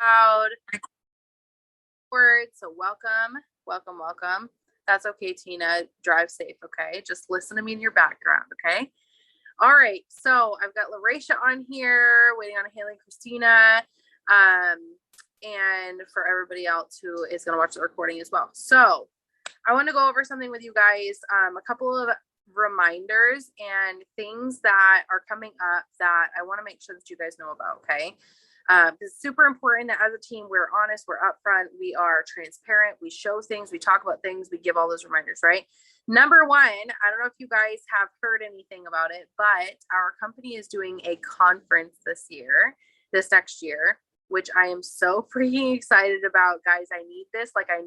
Loud words. So welcome. That's okay, Tina. Drive safe, okay? Just listen to me in your background, okay? All right. So I've got Larisha on here, waiting on Haley and Christina, um, and for everybody else who is going to watch the recording as well. So I want to go over something with you guys, a couple of reminders and things that are coming up that I want to make sure that you guys know about, okay? It's super important that as a team, we're honest, we're upfront, we are transparent, we show things, we talk about things, we give all those reminders, right? Number one, I don't know if you guys have heard anything about it, but our company is doing a conference this next year, which I am so freaking excited about. Guys, I need this, I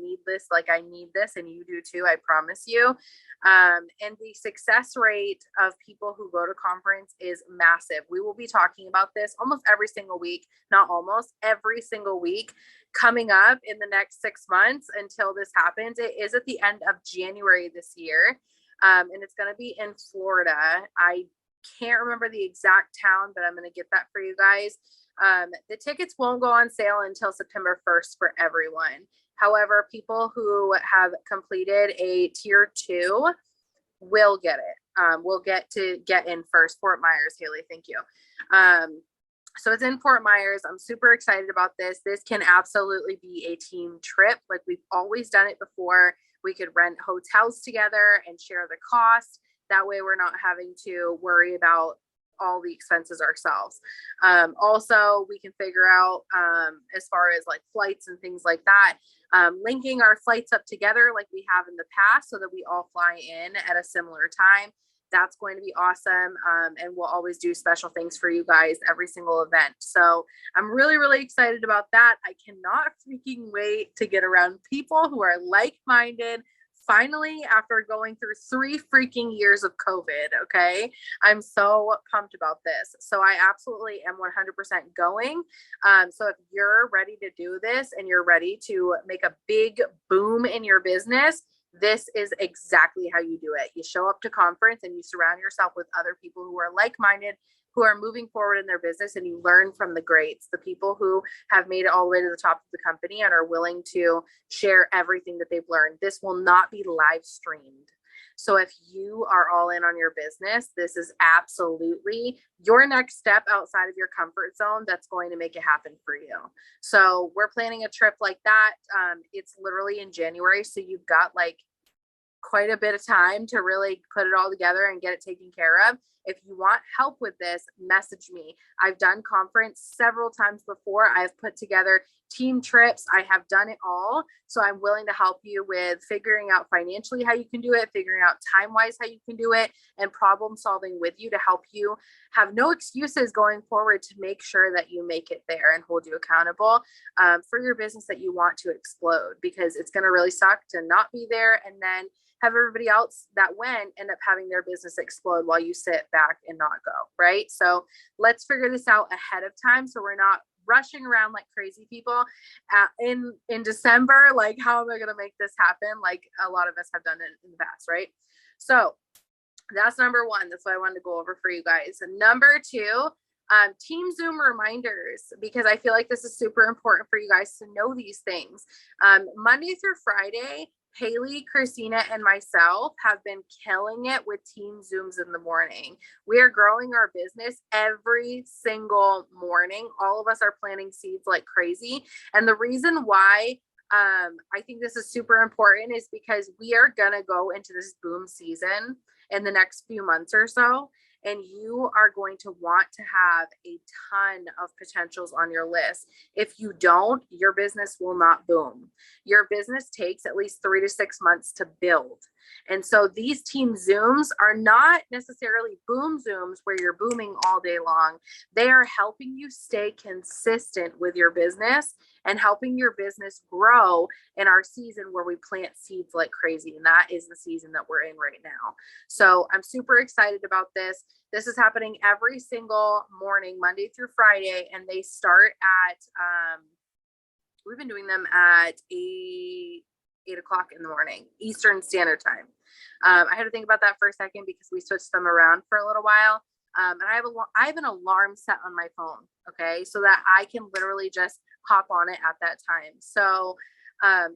need this, and you do too, I promise you. And the success rate of people who go to conference is massive. We will be talking about this almost every single week, not almost every single week coming up in the next 6 months until this happens. It is at the end of January this year, and it's going to be in Florida. I can't remember the exact town, but I'm going to get that for you guys. The tickets won't go on sale until September 1st for everyone. However, people who have completed a tier 2 will get it. We'll get to get in first. Fort Myers, Haley, thank you. So it's in Fort Myers. I'm super excited about this. This can absolutely be a team trip. Like we've always done it before. We could rent hotels together and share the cost. That way we're not having to worry about all the expenses ourselves. Also, we can figure out as far as like flights and things like that, linking our flights up together like we have in the past so that we all fly in at a similar time. That's going to be awesome. And we'll always do special things for you guys every single event. So I'm really, really excited about that. I cannot freaking wait to get around people who are like-minded. Finally, after going through 3 freaking years of COVID, okay? I'm so pumped about this. So I absolutely am 100% going. So if you're ready to do this and you're ready to make a big boom in your business, this is exactly how you do it. You show up to conference and you surround yourself with other people who are like-minded, who are moving forward in their business, and you learn from the greats, the people who have made it all the way to the top of the company and are willing to share everything that they've learned. This will not be live streamed. So if you are all in on your business, this is absolutely your next step outside of your comfort zone that's going to make it happen for you. So we're planning a trip like that. It's literally in January. So you've got like quite a bit of time to really put it all together and get it taken care of. If you want help with this, message me. I've done conference several times before. I've put together team trips. I have done it all. So I'm willing to help you with figuring out financially how you can do it, figuring out time-wise how you can do it, and problem solving with you to help you have no excuses going forward to make sure that you make it there and hold you accountable for your business that you want to explode, because it's going to really suck to not be there and then have everybody else that went end up having their business explode while you sit back and not go, right? So let's figure this out ahead of time so we're not rushing around like crazy people in December. Like, how am I going to make this happen? Like a lot of us have done it in the past, right? So that's number one. That's what I wanted to go over for you guys. And number two, team Zoom reminders, because I feel like this is super important for you guys to know these things. Monday through Friday, Haley, Christina, and myself have been killing it with team Zooms in the morning. We are growing our business every single morning. All of us are planting seeds like crazy. And the reason why I think this is super important is because we are going to go into this boom season in the next few months or so. And you are going to want to have a ton of potentials on your list. If you don't, your business will not boom. Your business takes at least 3 to 6 months to build. And so these team Zooms are not necessarily boom Zooms where you're booming all day long. They are helping you stay consistent with your business and helping your business grow in our season where we plant seeds like crazy. And that is the season that we're in right now. So I'm super excited about this. This is happening every single morning, Monday through Friday, and they start at, we've been doing them at 8 o'clock in the morning, Eastern Standard Time. I had to think about that for a second because we switched them around for a little while. And I have an alarm set on my phone, okay, so that I can literally just hop on it at that time. So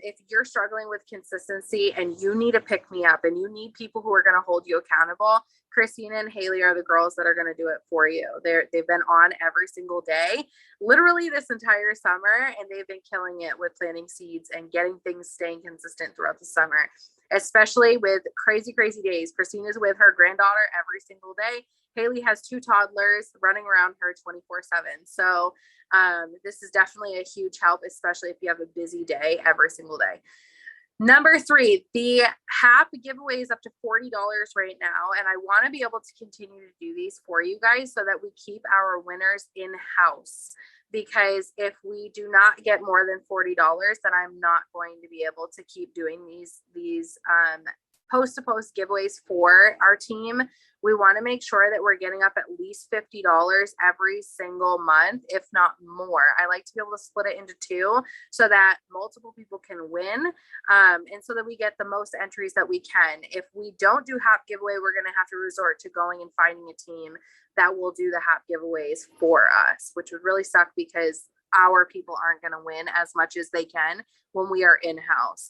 if you're struggling with consistency and you need to pick me up and you need people who are going to hold you accountable, Christina and Haley are the girls that are going to do it for you. They've been on every single day, literally this entire summer, and they've been killing it with planting seeds and getting things staying consistent throughout the summer, especially with crazy, crazy days. Christina's with her granddaughter every single day. Haley has 2 toddlers running around her 24/7. So this is definitely a huge help, especially if you have a busy day every single day. Number 3, the HAP giveaway is up to $40 right now. And I want to be able to continue to do these for you guys so that we keep our winners in-house. Because if we do not get more than $40, then I'm not going to be able to keep doing these post-to-post giveaways for our team. We want to make sure that we're getting up at least $50 every single month, if not more. I like to be able to split it into 2 so that multiple people can win, and so that we get the most entries that we can. If we don't do HAP giveaway, we're going to have to resort to going and finding a team that will do the HAP giveaways for us, which would really suck because our people aren't going to win as much as they can when we are in-house.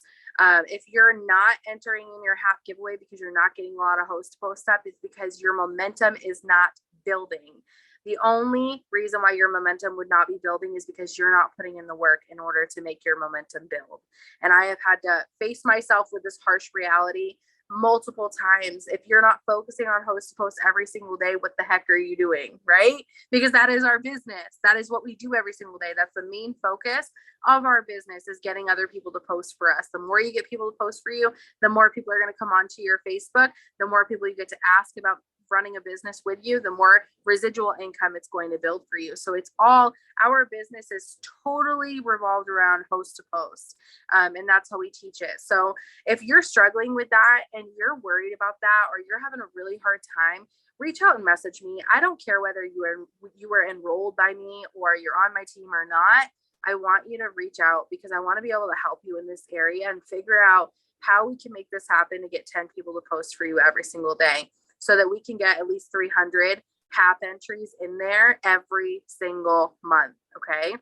If you're not entering in your HAP giveaway because you're not getting a lot of host to post up, it's because your momentum is not building. The only reason why your momentum would not be building is because you're not putting in the work in order to make your momentum build. And I have had to face myself with this harsh reality multiple times. If you're not focusing on host to post every single day, what the heck are you doing? Right? Because that is our business. That is what we do every single day. That's the main focus of our business, is getting other people to post for us. The more you get people to post for you, the more people are going to come onto your Facebook, the more people you get to ask about running a business with you, the more residual income it's going to build for you. So it's all, our business is totally revolved around host to post. And that's how we teach it. So if you're struggling with that and you're worried about that, or you're having a really hard time, reach out and message me. I don't care whether you were enrolled by me or you're on my team or not. I want you to reach out because I want to be able to help you in this area and figure out how we can make this happen to get 10 people to post for you every single day, so that we can get at least 300 HAP entries in there every single month. Okay.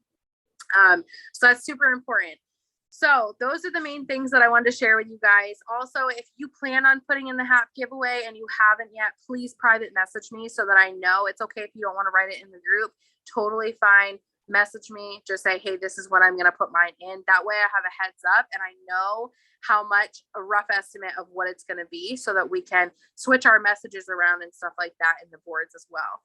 So that's super important. So those are the main things that I wanted to share with you guys. Also, if you plan on putting in the HAP giveaway and you haven't yet, please private message me so that I know. It's okay if you don't want to write it in the group. Totally fine. Message me, just say, hey, this is what I'm going to put mine in. That way I have a heads up and I know how much, a rough estimate of what it's going to be, so that we can switch our messages around and stuff like that in the boards as well.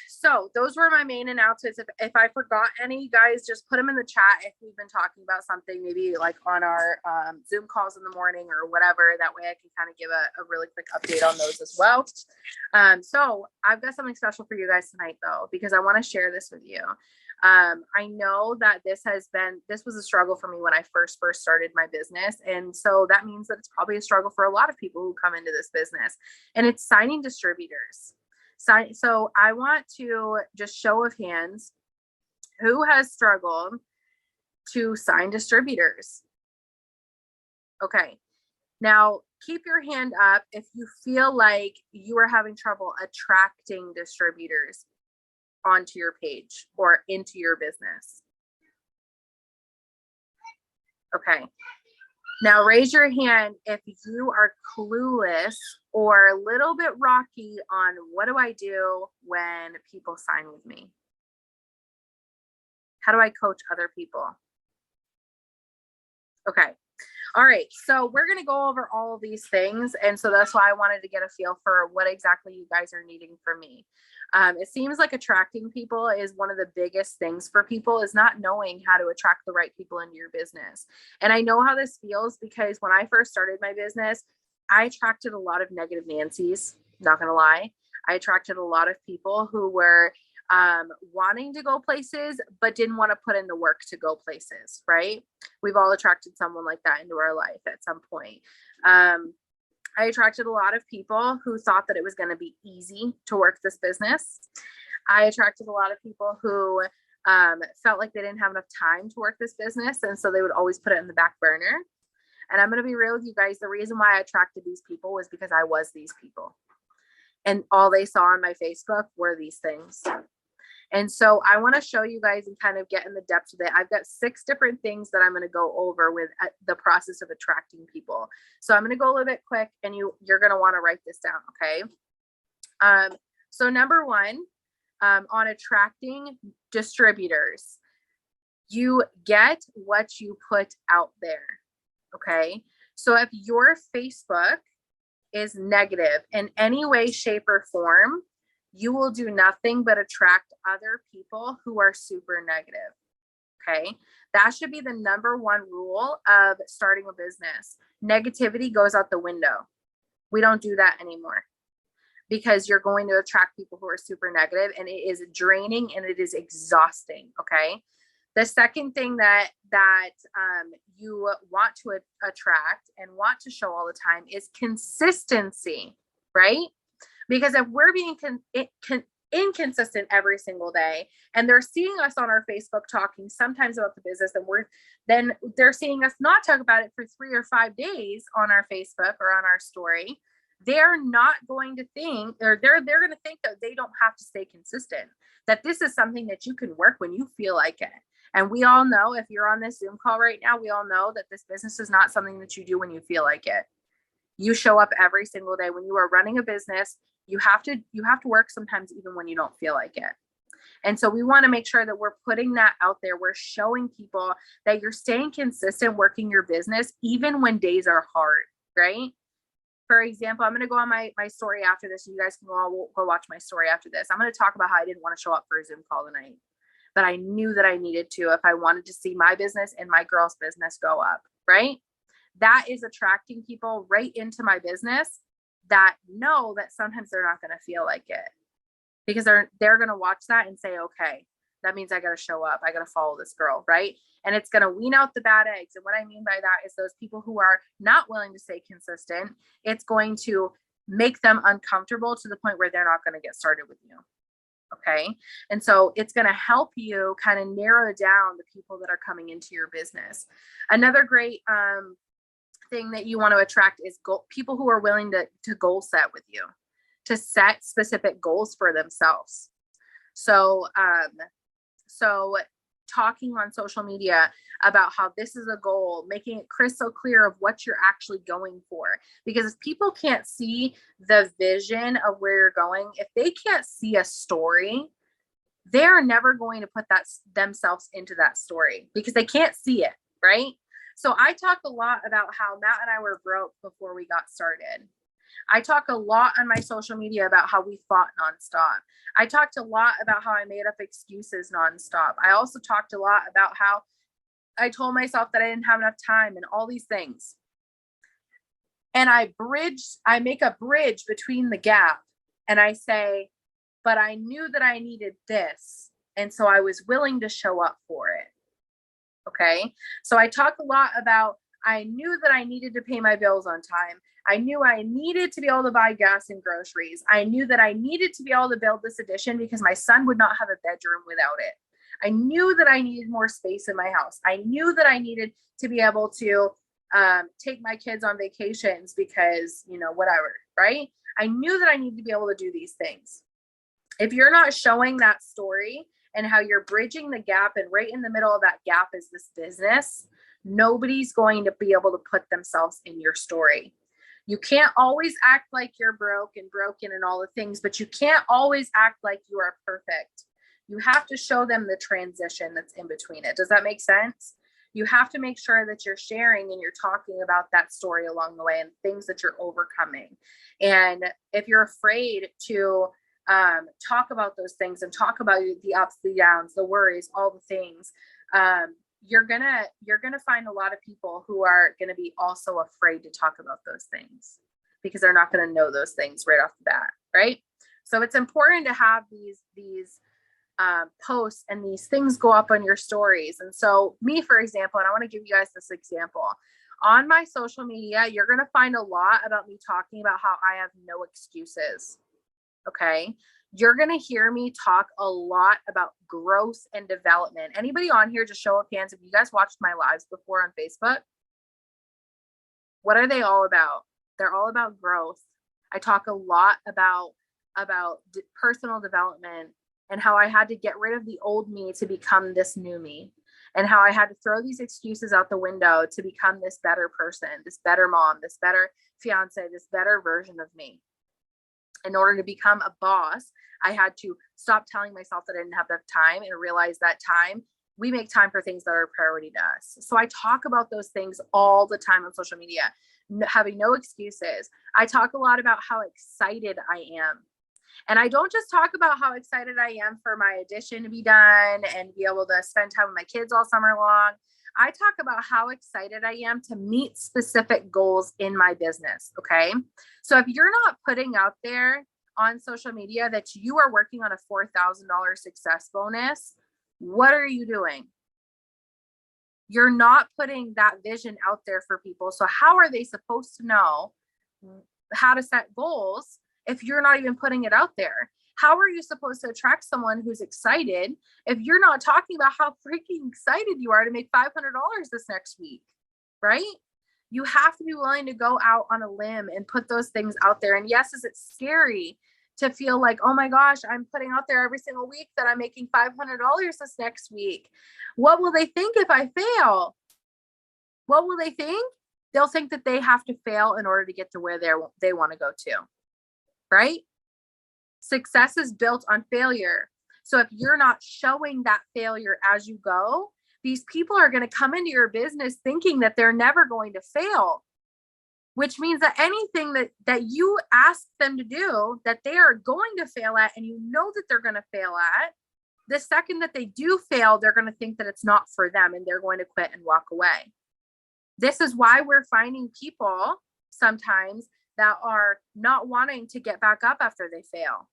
So those were my main announcements. If I forgot any, guys, just put them in the chat if we've been talking about something, maybe like on our Zoom calls in the morning or whatever. That way I can kind of give a really quick update on those as well. So I've got something special for you guys tonight though, because I want to share this with you. I know that this was a struggle for me when I first started my business. And so that means that it's probably a struggle for a lot of people who come into this business, and it's signing distributors. So I want to just show of hands, who has struggled to sign distributors? Okay. Now keep your hand up if you feel like you are having trouble attracting distributors onto your page or into your business. Okay. Now raise your hand if you are clueless or a little bit rocky on what do I do when people sign with me? How do I coach other people? Okay. All right. So we're going to go over all of these things. And so that's why I wanted to get a feel for what exactly you guys are needing from me. It seems like attracting people is one of the biggest things for people, is not knowing how to attract the right people into your business. And I know how this feels because when I first started my business, I attracted a lot of negative Nancy's, not going to lie. I attracted a lot of people who were wanting to go places, but didn't want to put in the work to go places, right? We've all attracted someone like that into our life at some point. I attracted a lot of people who thought that it was going to be easy to work this business. I attracted a lot of people who felt like they didn't have enough time to work this business. And so they would always put it in the back burner. And I'm going to be real with you guys. The reason why I attracted these people was because I was these people. And all they saw on my Facebook were these things. And so I want to show you guys and kind of get in the depths of it. I've got 6 different things that I'm going to go over with the process of attracting people. So I'm going to go a little bit quick, and you're going to want to write this down. Okay. So number 1, on attracting distributors, you get what you put out there. Okay. So if your Facebook is negative in any way, shape, or form, you will do nothing but attract other people who are super negative. Okay. That should be the number 1 rule of starting a business. Negativity goes out the window. We don't do that anymore, because you're going to attract people who are super negative, and it is draining and it is exhausting. Okay. The second thing that you want to attract and want to show all the time is consistency, right? Because if we're being inconsistent every single day, and they're seeing us on our Facebook talking sometimes about the business, and then they're seeing us not talk about it for 3 or 5 days on our Facebook or on our story, they're not going to think, or they're going to think that they don't have to stay consistent, that this is something that you can work when you feel like it. And we all know, if you're on this Zoom call right now, we all know that this business is not something that you do when you feel like it. You show up every single day. When you are running a business, you have to work sometimes even when you don't feel like it. And so we want to make sure that we're putting that out there. We're showing people that you're staying consistent working your business even when days are hard, right? For example, I'm going to go on my story after this. You guys can go watch my story after this. I'm going to talk about how I didn't want to show up for a Zoom call tonight, but I knew that I needed to if I wanted to see my business and my girl's business go up, right? That is attracting people right into my business that know that sometimes they're not going to feel like it, because they're going to watch that and say, okay, that means I got to show up. I got to follow this girl, right? And it's going to wean out the bad eggs. And what I mean by that is those people who are not willing to stay consistent, it's going to make them uncomfortable to the point where they're not going to get started with you. Okay. And so it's going to help you kind of narrow down the people that are coming into your business. Another great thing that you want to attract is people who are willing to goal set with you, to set specific goals for themselves. So talking on social media about how this is a goal, making it crystal clear of what you're actually going for. Because if people can't see the vision of where you're going, if they can't see a story, they're never going to put that themselves into that story because they can't see it, right? So I talk a lot about how Matt and I were broke before we got started. I talk a lot on my social media about how we fought nonstop. I talked a lot about how I made up excuses nonstop. I also talked a lot about how I told myself that I didn't have enough time and all these things. And I make a bridge between the gap, and I say, but I knew that I needed this. And so I was willing to show up for it. Okay. So I talk a lot about, I knew that I needed to pay my bills on time. I knew I needed to be able to buy gas and groceries. I knew that I needed to be able to build this addition because my son would not have a bedroom without it. I knew that I needed more space in my house. I knew that I needed to be able to take my kids on vacations because, whatever, right? I knew that I needed to be able to do these things. If you're not showing that story and how you're bridging the gap, and right in the middle of that gap is this business, nobody's going to be able to put themselves in your story. You can't always act like you're broke and broken and all the things, but you can't always act like you are perfect. You have to show them the transition that's in between it. Does that make sense? You have to make sure that you're sharing and you're talking about that story along the way and things that you're overcoming. And if you're afraid to talk about those things and talk about the ups, the downs, the worries, all the things, you're gonna find a lot of people who are gonna be also afraid to talk about those things because they're not gonna know those things right off the bat, right? So it's important to have these posts and these things go up on your stories. And so me, for example, and I want to give you guys this example. On my social media, you're gonna find a lot about me talking about how I have no excuses. Okay. You're going to hear me talk a lot about growth and development. Anybody on here, just show of hands, if you guys watched my lives before on Facebook, what are they all about? They're all about growth. I talk a lot about personal development, and how I had to get rid of the old me to become this new me, and how I had to throw these excuses out the window to become this better person, this better mom, this better fiance, this better version of me. In order to become a boss, I had to stop telling myself that I didn't have enough time and realize that time, we make time for things that are a priority to us. So I talk about those things all the time on social media, having no excuses. I talk a lot about how excited I am. And I don't just talk about how excited I am for my audition to be done and be able to spend time with my kids all summer long. I talk about how excited I am to meet specific goals in my business. Okay. So if you're not putting out there on social media that you are working on a $4,000 success bonus, what are you doing? You're not putting that vision out there for people. So how are they supposed to know how to set goals if you're not even putting it out there? How are you supposed to attract someone who's excited if you're not talking about how freaking excited you are to make $500 this next week, right? You have to be willing to go out on a limb and put those things out there. And yes, is it scary to feel like, oh my gosh, I'm putting out there every single week that I'm making $500 this next week. What will they think if I fail? What will they think? They'll think that they have to fail in order to get to where they want to go to, right? Success is built on failure. So if you're not showing that failure as you go, these people are going to come into your business thinking that they're never going to fail, which means that anything that you ask them to do that they are going to fail at, and you know that they're going to fail at, the second that they do fail, they're going to think that it's not for them and they're going to quit and walk away. This is why we're finding people sometimes that are not wanting to get back up after they fail.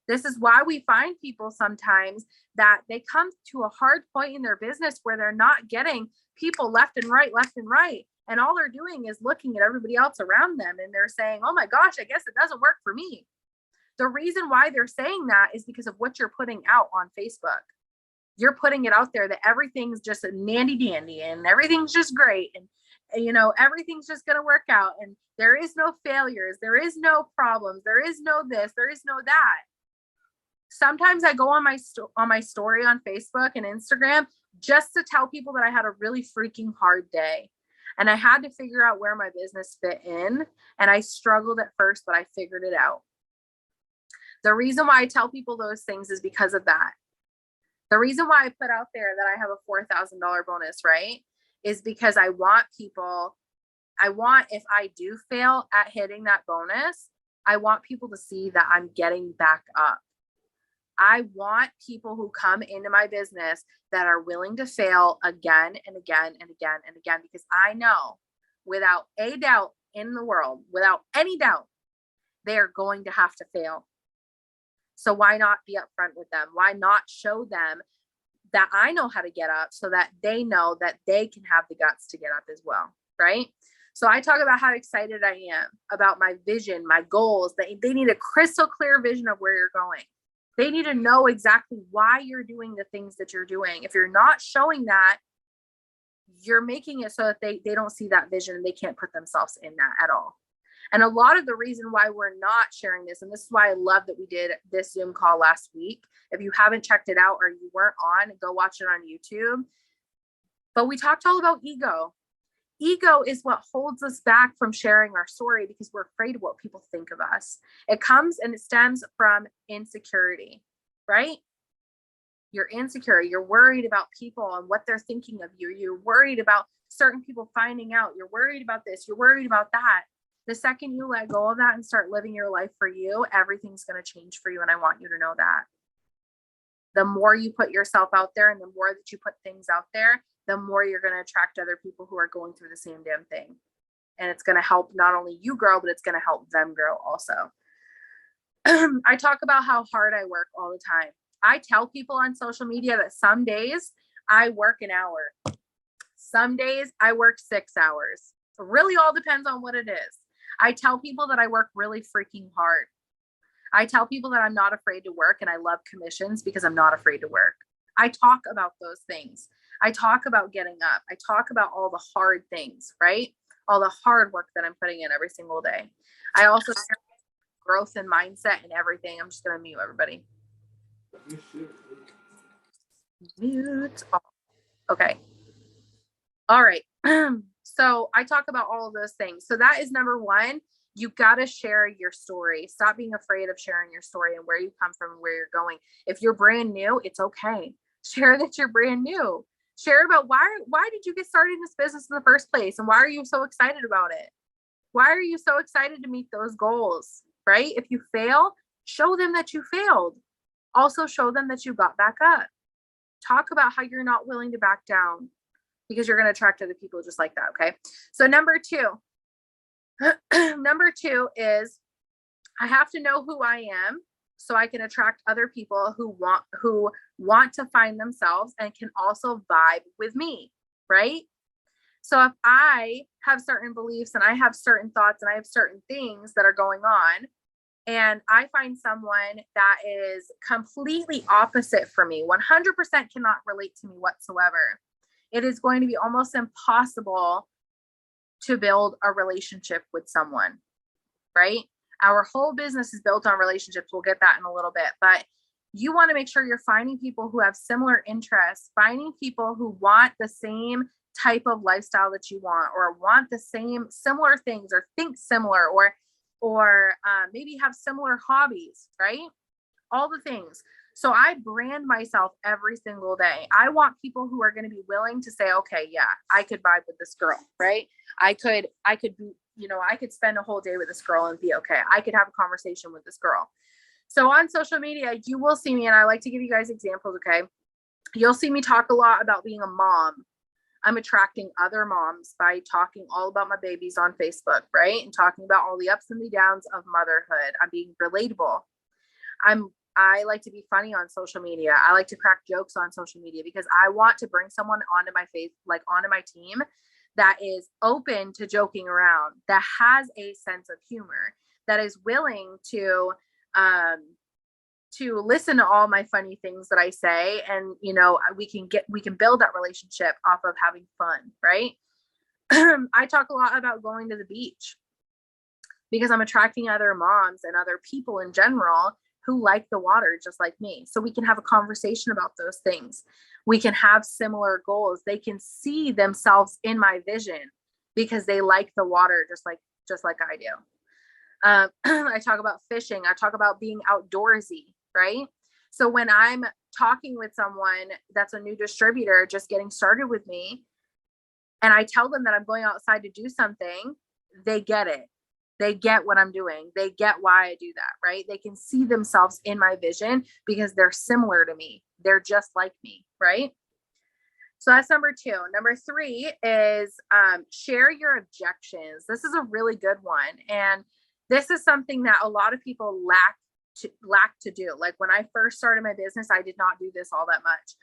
This is why we find people sometimes that they come to a hard point in their business where they're not getting people left and right. And all they're doing is looking at everybody else around them and they're saying, oh my gosh, I guess it doesn't work for me. The reason why they're saying that is because of what you're putting out on Facebook. You're putting it out there that everything's just a nandy dandy and everything's just great. And everything's just going to work out. And there is no failures. There is no problems. There is no this. There is no that. Sometimes I go on my story on Facebook and Instagram just to tell people that I had a really freaking hard day. And I had to figure out where my business fit in. And I struggled at first, but I figured it out. The reason why I tell people those things is because of that. The reason why I put out there that I have a $4,000 bonus, right, is because if I do fail at hitting that bonus, I want people to see that I'm getting back up. I want people who come into my business that are willing to fail again and again and again and again, because I know without a doubt in the world, without any doubt, they are going to have to fail. So why not be upfront with them? Why not show them that I know how to get up so that they know that they can have the guts to get up as well, right? So I talk about how excited I am about my vision, my goals. They need a crystal clear vision of where you're going. They need to know exactly why you're doing the things that you're doing. If you're not showing that, you're making it so that they don't see that vision and they can't put themselves in that at all. And a lot of the reason why we're not sharing this, and this is why I love that we did this Zoom call last week. If you haven't checked it out or you weren't on, go watch it on YouTube. But we talked all about ego. Ego is what holds us back from sharing our story because we're afraid of what people think of us. It comes and it stems from insecurity, right? You're insecure. You're worried about people and what they're thinking of you. You're worried about certain people finding out. You're worried about this. You're worried about that. The second you let go of that and start living your life for you, everything's going to change for you. And I want you to know that. The more you put yourself out there and the more that you put things out there, the more you're going to attract other people who are going through the same damn thing. And it's going to help not only you grow, but it's going to help them grow also. I talk about how hard I work all the time. I tell people on social media that some days I work an hour. Some days I work 6 hours. It really all depends on what it is. I tell people that I work really freaking hard. I tell people that I'm not afraid to work and I love commissions because I'm not afraid to work. I talk about those things. I talk about getting up. I talk about all the hard things, right? All the hard work that I'm putting in every single day. I also share growth and mindset and everything. I'm just going to mute everybody. Mute. Okay. All right. So I talk about all of those things. So that is number one. You got to share your story. Stop being afraid of sharing your story and where you come from and where you're going. If you're brand new, it's okay. Share that you're brand new. Share about why did you get started in this business in the first place? And why are you so excited about it? Why are you so excited to meet those goals? Right? If you fail, show them that you failed. Also show them that you got back up. Talk about how you're not willing to back down, because you're going to attract other people just like that. Okay. So number two is I have to know who I am so I can attract other people who want to find themselves and can also vibe with me. Right. So if I have certain beliefs and I have certain thoughts and I have certain things that are going on, and I find someone that is completely opposite for me, 100% cannot relate to me whatsoever, it is going to be almost impossible to build a relationship with someone, right? Our whole business is built on relationships. We'll get that in a little bit, but you want to make sure you're finding people who have similar interests, finding people who want the same type of lifestyle that you want, or want the same similar things, or think similar, or maybe have similar hobbies, right? All the things. So I brand myself every single day. I want people who are going to be willing to say, okay, yeah, I could vibe with this girl, right? I could be, I could spend a whole day with this girl and be okay. I could have a conversation with this girl. So on social media, you will see me, and I like to give you guys examples, okay? You'll see me talk a lot about being a mom. I'm attracting other moms by talking all about my babies on Facebook, right? And talking about all the ups and the downs of motherhood. I'm being relatable. I like to be funny on social media. I like to crack jokes on social media because I want to bring someone onto my face, like onto my team, that is open to joking around, that has a sense of humor, that is willing to listen to all my funny things that I say. And, we can build that relationship off of having fun, right? I talk a lot about going to the beach because I'm attracting other moms and other people in general who like the water just like me. So we can have a conversation about those things. We can have similar goals. They can see themselves in my vision because they like the water just like I do. I talk about fishing. I talk about being outdoorsy, right? So when I'm talking with someone that's a new distributor just getting started with me, and I tell them that I'm going outside to do something, they get it. They get what I'm doing. They get why I do that, right? They can see themselves in my vision because they're similar to me. They're just like me, right? So that's number two. Number three is share your objections. This is a really good one. And this is something that a lot of people lack to do. Like when I first started my business, I did not do this all that much.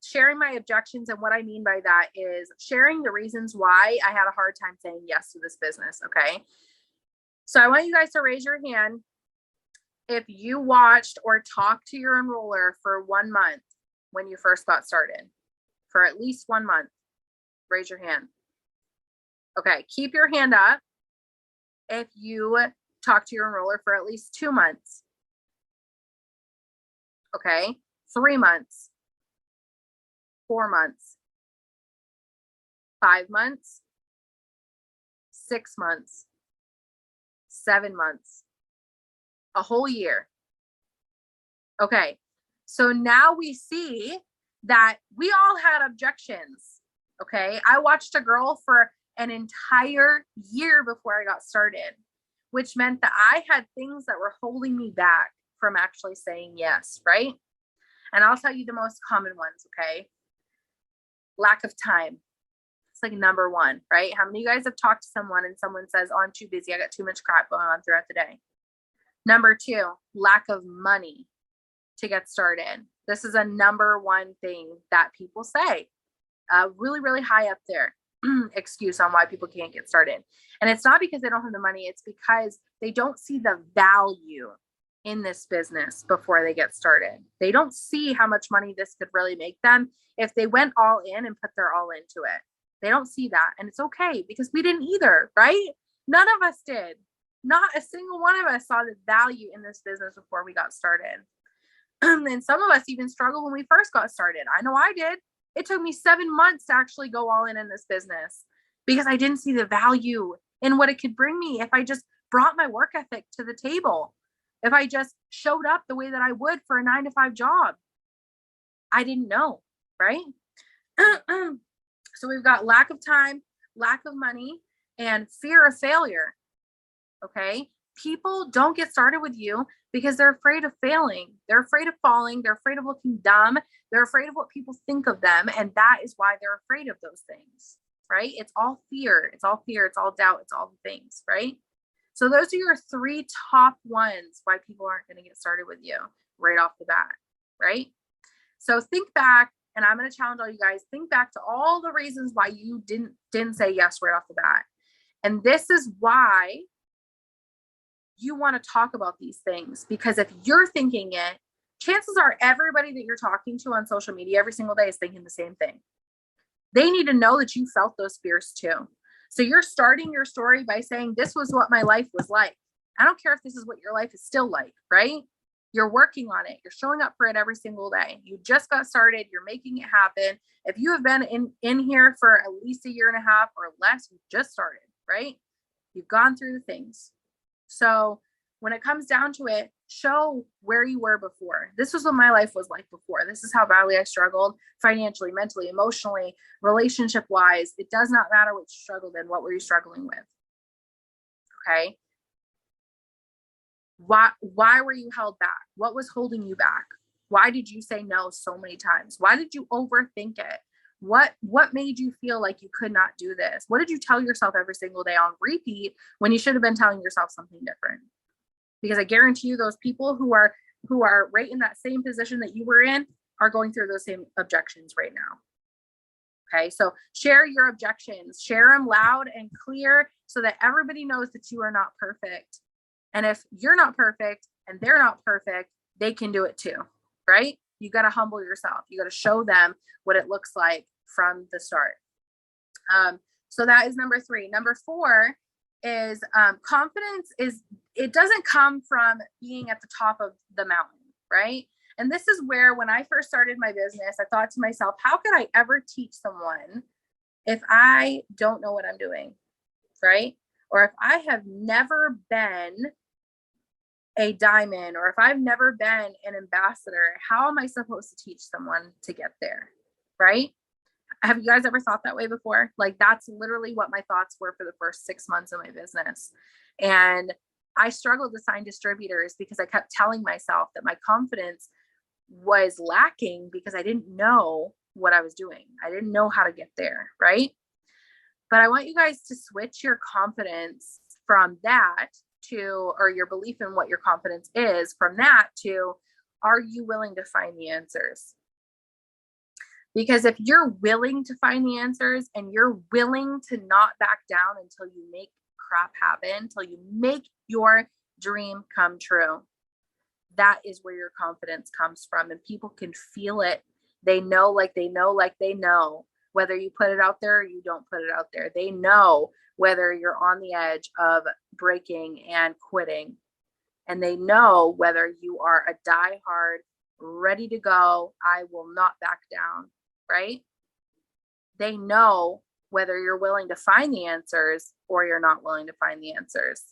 Sharing my objections. And what I mean by that is sharing the reasons why I had a hard time saying yes to this business. Okay. So I want you guys to raise your hand if you watched or talked to your enroller for 1 month when you first got started, for at least 1 month. Raise your hand. Okay. Keep your hand up if you talk to your enroller for at least 2 months. Okay. 3 months. 4 months. 5 months. 6 months. 7 months. A whole year. Okay. So now we see that we all had objections. Okay. I watched a girl for an entire year before I got started, which meant that I had things that were holding me back from actually saying yes, right? And I'll tell you the most common ones, okay? Lack of time. It's like number one, right? How many of you guys have talked to someone and someone says, oh, I'm too busy. I got too much crap going on throughout the day. Number two, lack of money to get started. This is a number one thing that people say, really, really high up there. Excuse on why people can't get started. And it's not because they don't have the money. It's because they don't see the value in this business before they get started. They don't see how much money this could really make them if they went all in and put their all into it. They don't see that. And it's okay because we didn't either, right? None of us did. Not a single one of us saw the value in this business before we got started. And some of us even struggled when we first got started. I know I did. It took me 7 months to actually go all in this business because I didn't see the value in what it could bring me if I just brought my work ethic to the table. If I just showed up the way that I would for a 9-to-5 job. I didn't know, right? So we've got lack of time, lack of money, and fear of failure. Okay. People don't get started with you because they're afraid of failing. They're afraid of falling. They're afraid of looking dumb. They're afraid of what people think of them. And that is why they're afraid of those things, right? It's all fear. It's all fear. It's all doubt. It's all the things, right? So those are your 3 top ones why people aren't going to get started with you right off the bat, right? So think back, and I'm going to challenge all you guys, think back to all the reasons why you didn't say yes right off the bat. And this is why you want to talk about these things, because if you're thinking it, chances are everybody that you're talking to on social media every single day is thinking the same thing. They need to know that you felt those fears too. So you're starting your story by saying, this was what my life was like. I don't care if this is what your life is still like, right? You're working on it. You're showing up for it every single day. You just got started. You're making it happen. If you have been in here for at least a year and a half or less, you just started, right? You've gone through the things. So when it comes down to it, show where you were before. This was what my life was like before. This is how badly I struggled financially, mentally, emotionally, relationship wise. It does not matter what you struggled in. What were you struggling with? Okay. Why were you held back? What was holding you back? Why did you say no so many times? Why did you overthink it? What made you feel like you could not do this? What did you tell yourself every single day on repeat when you should have been telling yourself something different? Because I guarantee you those people who are right in that same position that you were in are going through those same objections right now. Okay, so share your objections, share them loud and clear so that everybody knows that you are not perfect. And if you're not perfect and they're not perfect, they can do it too, right? You got to humble yourself. You got to show them what it looks like from the start. So that is number 3. Number 4 is confidence it doesn't come from being at the top of the mountain, right? And this is where, when I first started my business, I thought to myself, how could I ever teach someone if I don't know what I'm doing, right? Or if I have never been a diamond, or if I've never been an ambassador, how am I supposed to teach someone to get there, right? Have you guys ever thought that way before? Like, that's literally what my thoughts were for the first 6 months of my business. And I struggled to sign distributors because I kept telling myself that my confidence was lacking because I didn't know what I was doing. I didn't know how to get there, right? But I want you guys to switch your confidence from that to, or your belief in what your confidence is, from that to, are you willing to find the answers? Because if you're willing to find the answers and you're willing to not back down until you make crap happen, until you make your dream come true, that is where your confidence comes from. And people can feel it. They know, like they know, whether you put it out there or you don't put it out there. They know whether you're on the edge of breaking and quitting. And they know whether you are a diehard, ready to go, I will not back down, right? They know whether you're willing to find the answers or you're not willing to find the answers.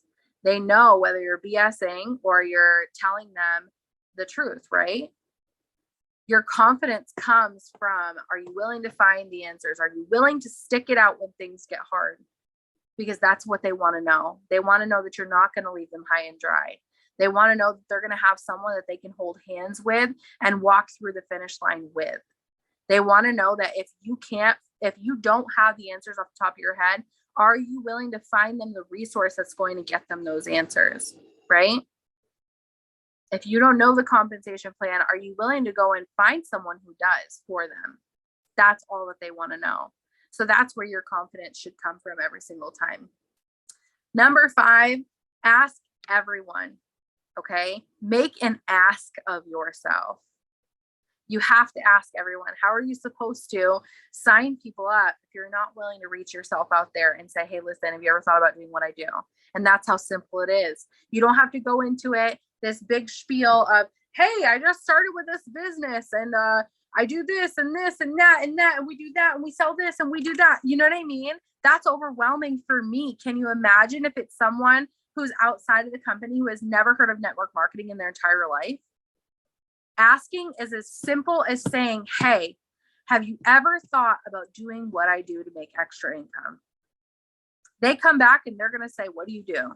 They know whether you're BSing or you're telling them the truth, right? Your confidence comes from, are you willing to find the answers? Are you willing to stick it out when things get hard? Because that's what they want to know. They want to know that you're not going to leave them high and dry. They want to know that they're going to have someone that they can hold hands with and walk through the finish line with. They want to know that if you don't have the answers off the top of your head, are you willing to find them the resource that's going to get them those answers, right? If you don't know the compensation plan, are you willing to go and find someone who does for them? That's all that they want to know. So that's where your confidence should come from every single time. Number 5, ask everyone, okay? Make an ask of yourself. You have to ask everyone. How are you supposed to sign people up if you're not willing to reach yourself out there and say, hey, listen, have you ever thought about doing what I do? And that's how simple it is. You don't have to go into it, this big spiel of, hey, I just started with this business and I do this and this and that and that, and we do that and we sell this and we do that. You know what I mean? That's overwhelming for me. Can you imagine if it's someone who's outside of the company who has never heard of network marketing in their entire life? Asking is as simple as saying, hey, have you ever thought about doing what I do to make extra income? They come back and they're going to say, what do you do?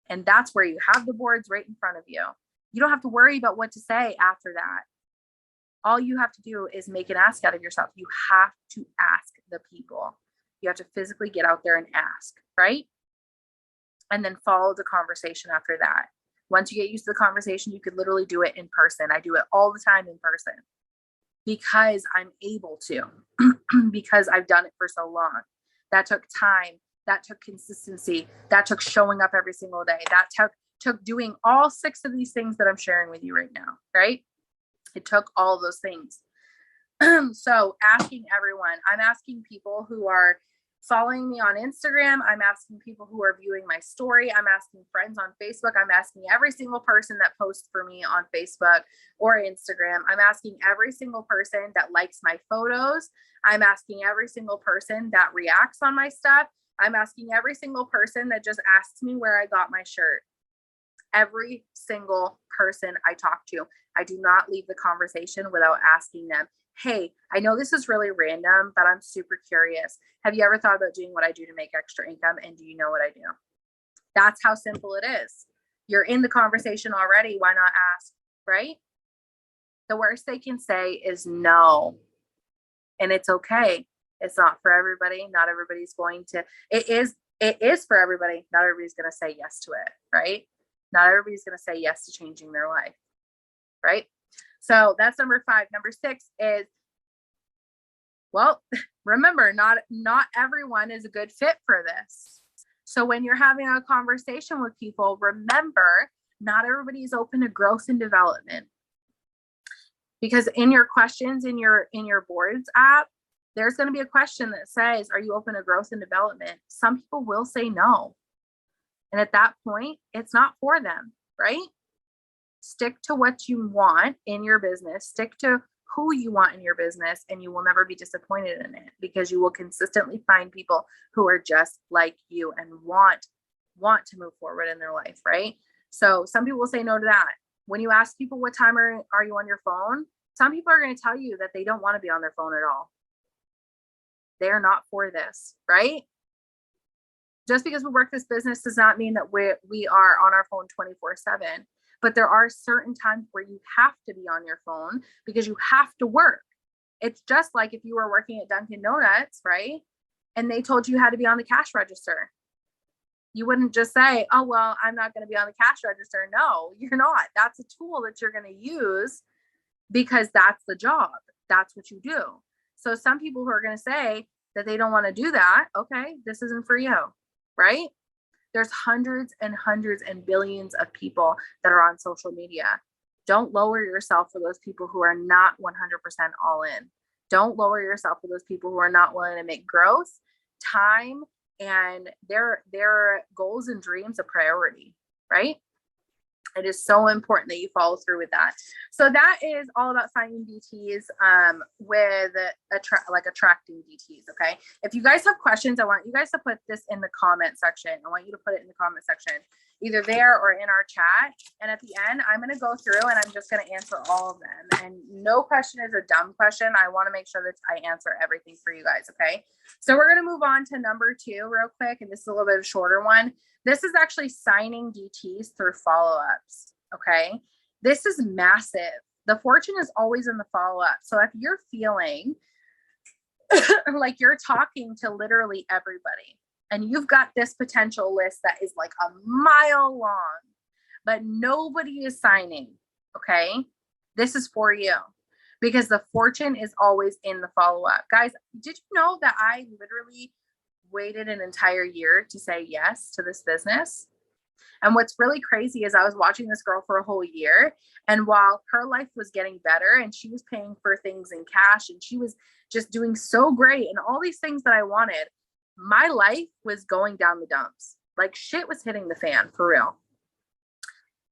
And that's where you have the boards right in front of you. You don't have to worry about what to say after that. All you have to do is make an ask out of yourself. You have to ask the people. You have to physically get out there and ask, right? And then follow the conversation after that. Once you get used to the conversation, you could literally do it in person. I do it all the time in person because I'm able to, because I've done it for so long. That took time. That took consistency. That took showing up every single day. That took doing all 6 of these things that I'm sharing with you right now, right? It took all of those things. So asking everyone, I'm asking people who are following me on Instagram. I'm asking people who are viewing my story. I'm asking friends on Facebook. I'm asking every single person that posts for me on Facebook or Instagram. I'm asking every single person that likes my photos. I'm asking every single person that reacts on my stuff. I'm asking every single person that just asks me where I got my shirt. Every single person I talk to, I do not leave the conversation without asking them, hey, I know this is really random, but I'm super curious. Have you ever thought about doing what I do to make extra income? And do you know what I do? That's how simple it is. You're in the conversation already. Why not ask, right? The worst they can say is no. And it's okay. It's not for everybody. Not everybody's going to, it is for everybody. Not everybody's going to say yes to it, right? Not everybody's going to say yes to changing their life, right? So that's number 5. Number 6 is, well, remember, not everyone is a good fit for this. So when you're having a conversation with people, remember, not everybody is open to growth and development. Because in your questions in your boards app, there's going to be a question that says, are you open to growth and development? Some people will say no. And at that point, it's not for them, right? Stick to what you want in your business, stick to who you want in your business, and you will never be disappointed in it because you will consistently find people who are just like you and want to move forward in their life, right? So some people will say no to that. When you ask people what time are you on your phone, some people are going to tell you that they don't want to be on their phone at all. They're not for this, right? Just because we work this business does not mean that we are on our phone 24/7. But there are certain times where you have to be on your phone because you have to work. It's just like if you were working at Dunkin' Donuts, right? And they told you how to be on the cash register. You wouldn't just say, oh, well, I'm not going to be on the cash register. No, you're not. That's a tool that you're going to use because that's the job. That's what you do. So some people who are going to say that they don't want to do that, okay, this isn't for you, right? There's hundreds and hundreds and billions of people that are on social media. Don't lower yourself for those people who are not 100% all in. Don't lower yourself for those people who are not willing to make growth, time, and their goals and dreams a priority, right? It is so important that you follow through with that. So that is all about finding DTs with attracting DTs. Okay. If you guys have questions, I want you guys to put this in the comment section. I want you to put it in the comment section, either there or in our chat. And at the end, I'm going to go through and I'm just going to answer all of them. And no question is a dumb question. I want to make sure that I answer everything for you guys. Okay. So we're going to move on to number 2 real quick. And this is a little bit of a shorter one. This is actually signing DTs through follow-ups, okay? This is massive. The fortune is always in the follow-up. So if you're feeling like you're talking to literally everybody and you've got this potential list that is like a mile long, but nobody is signing, okay? This is for you because the fortune is always in the follow-up. Guys, did you know that I literally waited an entire year to say yes to this business? And what's really crazy is I was watching this girl for a whole year, and while her life was getting better and she was paying for things in cash and she was just doing so great and all these things that I wanted, my life was going down the dumps. Like shit was hitting the fan for real.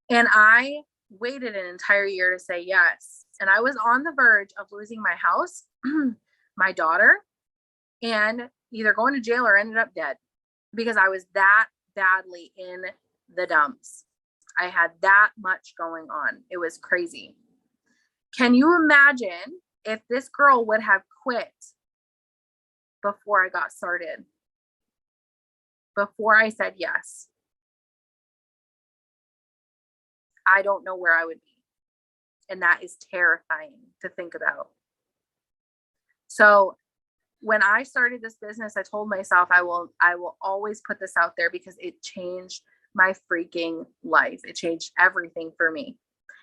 And I waited an entire year to say yes. And I was on the verge of losing my house, my daughter, and either going to jail or ended up dead because I was that badly in the dumps. I had that much going on. It was crazy. Can you imagine if this girl would have quit before I got started? Before I said yes? I don't know where I would be. And that is terrifying to think about. So when I started this business, I told myself I will always put this out there because it changed my freaking life. It changed everything for me.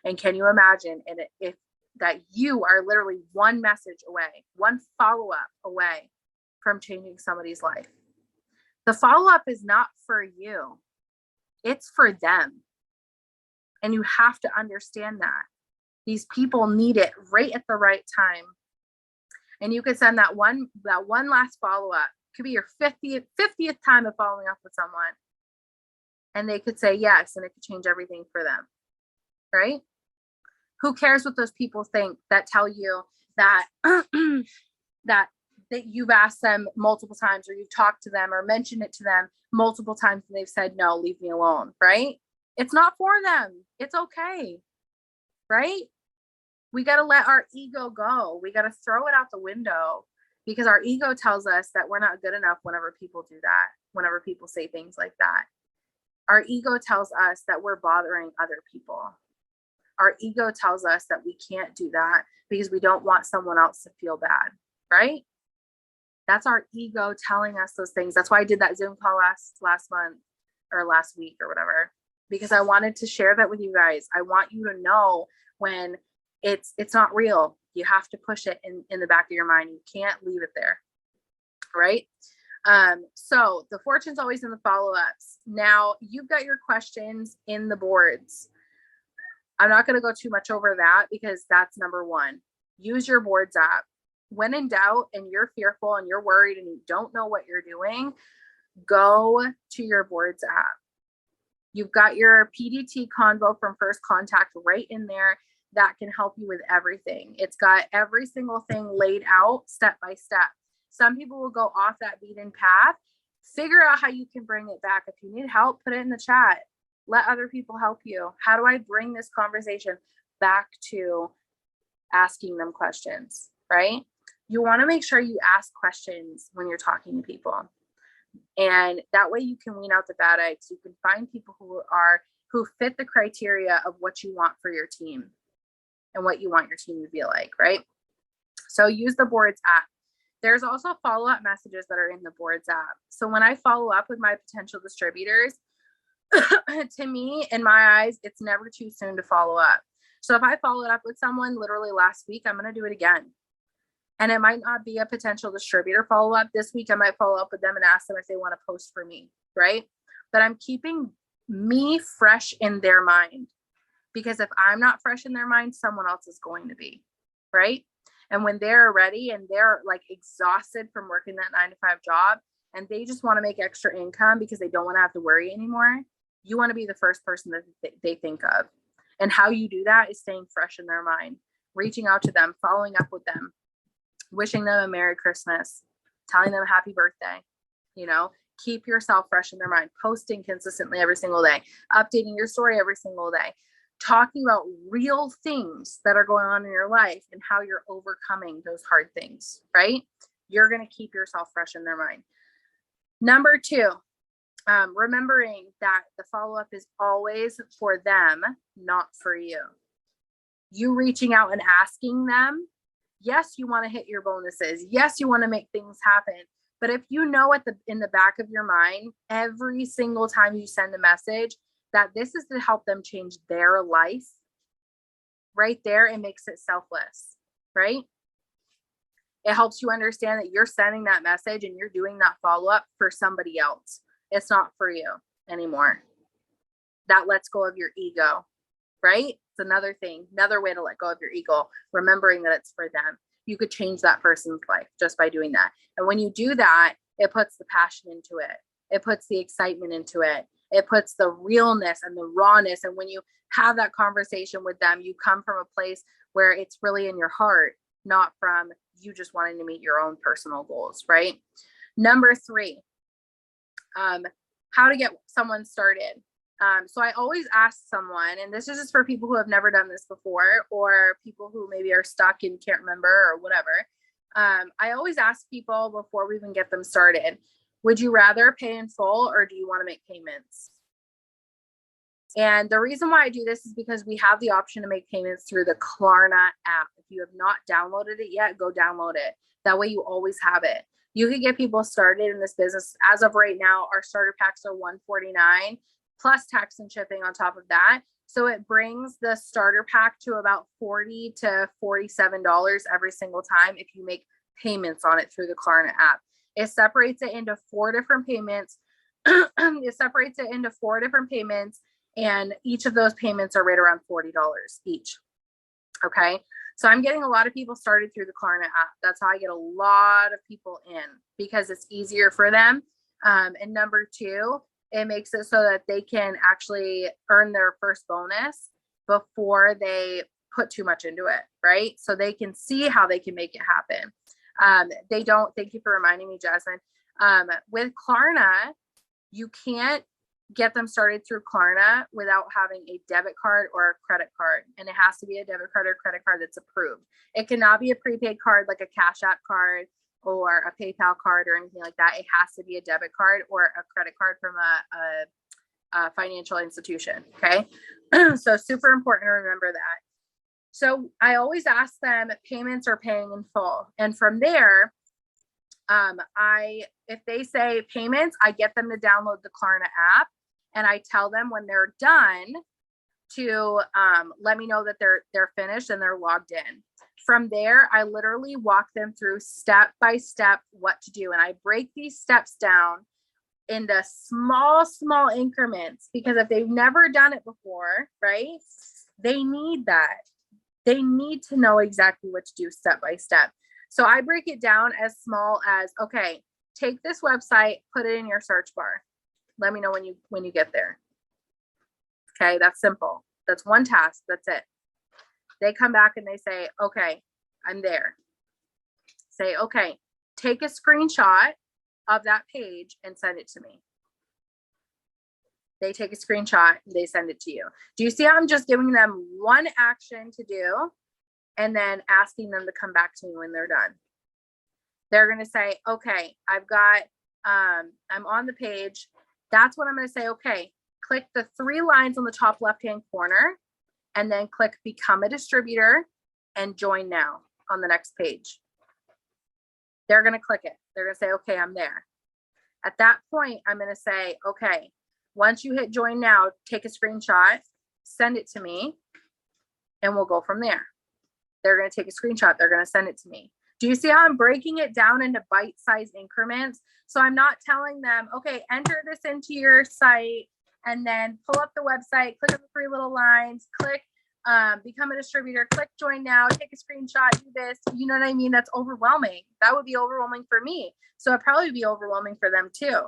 And can you imagine if that you are literally one message away, one follow-up away from changing somebody's life? The follow-up is not for you. It's for them. And you have to understand that. These people need it right at the right time. And you could send that one last follow-up. It could be your 50th time of following up with someone. And they could say yes, and it could change everything for them. Right? Who cares what those people think that tell you that that you've asked them multiple times, or you've talked to them or mentioned it to them multiple times and they've said, no, leave me alone, right? It's not for them. It's okay, right? We got to let our ego go. We got to throw it out the window because our ego tells us that we're not good enough whenever people do that, whenever people say things like that. Our ego tells us that we're bothering other people. Our ego tells us that we can't do that because we don't want someone else to feel bad, right? That's our ego telling us those things. That's why I did that Zoom call last month or last week or whatever, because I wanted to share that with you guys. I want you to know when it's not real. You have to push it in the back of your mind. You can't leave it there, right? So the fortune's always in the follow-ups. Now you've got your questions in the boards. I'm not going to go too much over that because that's number one. Use your boards app. When in doubt and you're fearful and you're worried and you don't know what you're doing, go to your boards app. You've got your PDT convo from First Contact right in there. That can help you with everything. It's got every single thing laid out step by step. Some people will go off that beaten path. Figure out how you can bring it back. If you need help, put it in the chat. Let other people help you. How do I bring this conversation back to asking them questions, right? You want to make sure you ask questions when you're talking to people. And that way you can wean out the bad eggs. You can find people who fit the criteria of what you want for your team and what you want your team to be like, right? So use the boards app. There's also follow-up messages that are in the boards app. So when I follow up with my potential distributors, to me, in my eyes, it's never too soon to follow up. So if I followed up with someone literally last week, I'm going to do it again. And it might not be a potential distributor follow-up. This week, I might follow up with them and ask them if they want to post for me, right? But I'm keeping me fresh in their mind, because if I'm not fresh in their mind, someone else is going to be, right? And when they're ready and they're like exhausted from working that 9-to-5 job and they just want to make extra income because they don't want to have to worry anymore, you want to be the first person that they think of. And how you do that is staying fresh in their mind, reaching out to them, following up with them, wishing them a Merry Christmas, telling them happy birthday. Keep yourself fresh in their mind, posting consistently every single day, updating your story every single day, talking about real things that are going on in your life and how you're overcoming those hard things, right? You're going to keep yourself fresh in their mind. Number 2, remembering that the follow-up is always for them, not for you. You reaching out and asking them, yes, you want to hit your bonuses. Yes, you want to make things happen. But if you know in the back of your mind, every single time you send a message, that this is to help them change their life, right there, it makes it selfless, right? It helps you understand that you're sending that message and you're doing that follow-up for somebody else. It's not for you anymore. That lets go of your ego, right? It's another thing, another way to let go of your ego, remembering that it's for them. You could change that person's life just by doing that. And when you do that, it puts the passion into it. It puts the excitement into it. It puts the realness and the rawness. And when you have that conversation with them, you come from a place where it's really in your heart, not from you just wanting to meet your own personal goals, right? Number 3, how to get someone started. So I always ask someone, and this is just for people who have never done this before, or people who maybe are stuck and can't remember or whatever. I always ask people before we even get them started, would you rather pay in full or do you want to make payments? And the reason why I do this is because we have the option to make payments through the Klarna app. If you have not downloaded it yet, go download it. That way you always have it. You can get people started in this business. As of right now, our starter packs are $149 plus tax and shipping on top of that. So it brings the starter pack to about $40 to $47 every single time if you make payments on it through the Klarna app. It separates it into 4 different payments. And each of those payments are right around $40 each. Okay. So I'm getting a lot of people started through the Klarna app. That's how I get a lot of people in, because it's easier for them. And number 2, it makes it so that they can actually earn their first bonus before they put too much into it, right? So they can see how they can make it happen. Thank you for reminding me, Jasmine. With Klarna, you can't get them started through Klarna without having a debit card or a credit card. And it has to be a debit card or credit card that's approved. It cannot be a prepaid card like a Cash App card or a PayPal card or anything like that. It has to be a debit card or a credit card from a financial institution. Okay. So super important to remember that. So I always ask them payments or paying in full. And from there, if they say payments, I get them to download the Klarna app, and I tell them when they're done to let me know that they're finished and they're logged in. From there, I literally walk them through step by step what to do, and I break these steps down into small increments, because if they've never done it before, right, they need that. They need to know exactly what to do step by step. So I break it down as small as, okay, take this website, put it in your search bar. Let me know when you get there. Okay, that's simple. That's one task. That's it. They come back and they say, okay, I'm there. Say, okay, take a screenshot of that page and send it to me. They take a screenshot, they send it to you. Do you see how I'm just giving them one action to do and then asking them to come back to me when they're done? They're going to say, okay, I'm on the page. That's what I'm going to say. Okay, click the 3 lines on the top left-hand corner and then click become a distributor and join now on the next page. They're going to click it. They're going to say, okay, I'm there. At that point, I'm going to say, okay, once you hit join now, take a screenshot, send it to me, and we'll go from there. They're going to take a screenshot. They're going to send it to me. Do you see how I'm breaking it down into bite-sized increments? So I'm not telling them, okay, enter this into your site and then pull up the website, click on the 3 little lines, click become a distributor, click join now, take a screenshot, do this. You know what I mean? That's overwhelming. That would be overwhelming for me. So it'd probably be overwhelming for them too.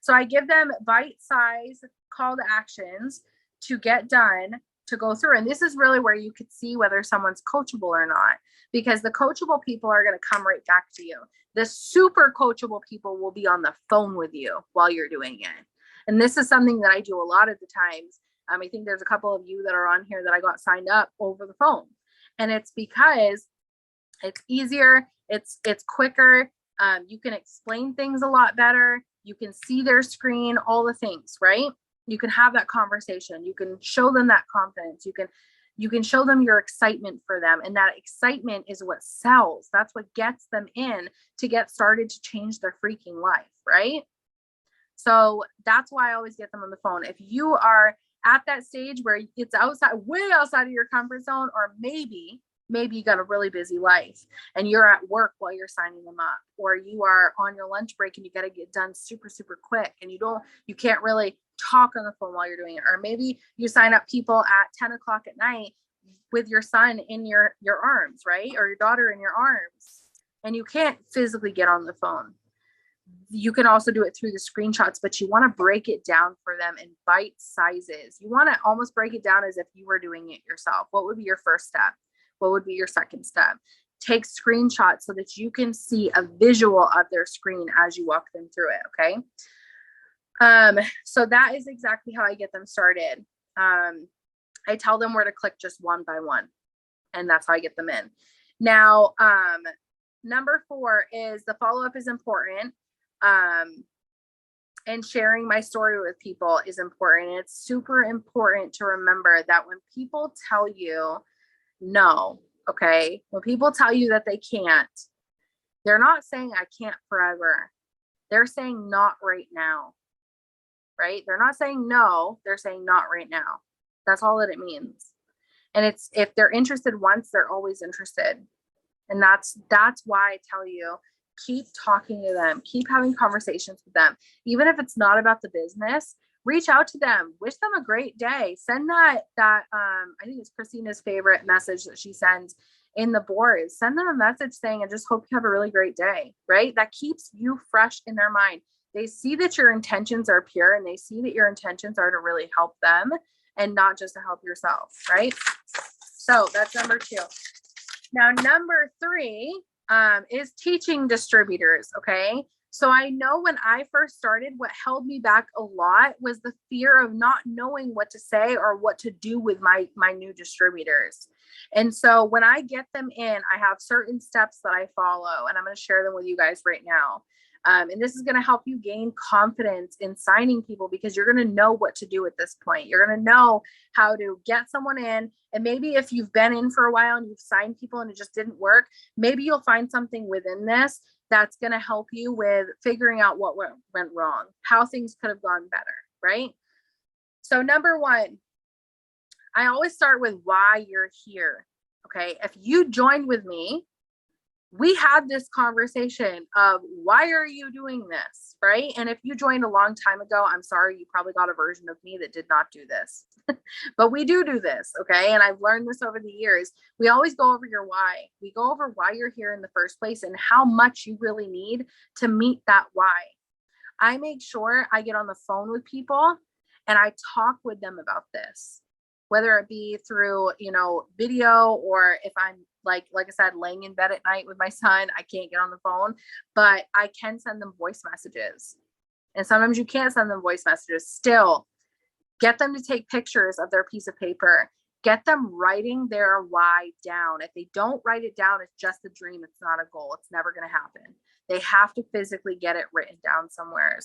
So I give them bite-sized call to actions to get done, to go through. And this is really where you could see whether someone's coachable or not, because the coachable people are going to come right back to you. The super coachable people will be on the phone with you while you're doing it. And this is something that I do a lot of the times. I think there's a couple of you that are on here that I got signed up over the phone. And it's because it's easier. It's quicker. You can explain things a lot better. You can see their screen, all the things, right? You can have that conversation. You can show them that confidence. You can show them your excitement for them. And that excitement is what sells. That's what gets them in to get started to change their freaking life, right? So that's why I always get them on the phone. If you are at that stage where it's way outside of your comfort zone, or maybe you got a really busy life and you're at work while you're signing them up, or you are on your lunch break and you got to get done super, super quick and you can't really talk on the phone while you're doing it. Or maybe you sign up people at 10 o'clock at night with your son in your arms, right? Or your daughter in your arms, and you can't physically get on the phone. You can also do it through the screenshots, but you want to break it down for them in bite sizes. You want to almost break it down as if you were doing it yourself. What would be your first step? What would be your second step? Take screenshots so that you can see a visual of their screen as you walk them through it. Okay. So that is exactly how I get them started. I tell them where to click just one by one, and that's how I get them in. Now, number 4 is the follow-up is important. And sharing my story with people is important. It's super important to remember that when people tell you no, okay, when people tell you that they can't, they're not saying I can't forever. They're saying not right now, right? They're not saying no, they're saying not right now. That's all that it means. And it's, if they're interested once, they're always interested. And that's why I tell you, keep talking to them, keep having conversations with them. Even if it's not about the business, reach out to them, wish them a great day. Send that I think it's Christina's favorite message that she sends in the boards. Send them a message saying, I just hope you have a really great day, right? That keeps you fresh in their mind. They see that your intentions are pure, and they see that your intentions are to really help them and not just to help yourself, right? So that's number 2. Now, number 3 is teaching distributors. Okay. So I know when I first started, what held me back a lot was the fear of not knowing what to say or what to do with my new distributors. And so when I get them in, I have certain steps that I follow, and I'm going to share them with you guys right now. And this is going to help you gain confidence in signing people, because you're going to know what to do at this point. You're going to know how to get someone in. And maybe if you've been in for a while and you've signed people and it just didn't work, maybe you'll find something within this that's going to help you with figuring out what went wrong, how things could have gone better, right? So number 1, I always start with why you're here. Okay. If you joined with me, we had this conversation of why are you doing this, right? And if you joined a long time ago, I'm sorry, you probably got a version of me that did not do this, but we do this. Okay. And I've learned this over the years. We always go over your why. We go over why you're here in the first place and how much you really need to meet that why. I make sure I get on the phone with people and I talk with them about this, whether it be through, video, or if I'm like I said, laying in bed at night with my son, I can't get on the phone, but I can send them voice messages. And sometimes you can't send them voice messages. Still, get them to take pictures of their piece of paper. Get them writing their why down. If they don't write it down, it's just a dream. It's not a goal. It's never going to happen. They have to physically get it written down somewhere.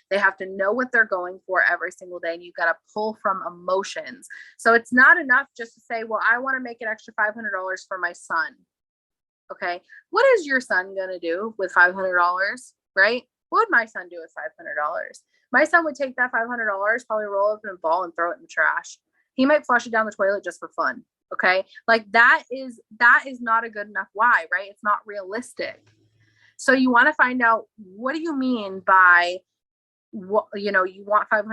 They have to know what they're going for every single day. And you've got to pull from emotions. So it's not enough just to say, well, I want to make an extra $500 for my son. Okay. What is your son going to do with $500, right? What would my son do with $500? My son would take that $500, probably roll up in a ball and throw it in the trash. He might flush it down the toilet just for fun. Okay. Like that is not a good enough why, right? It's not realistic. So you want to find out, what do you mean by what, you want $500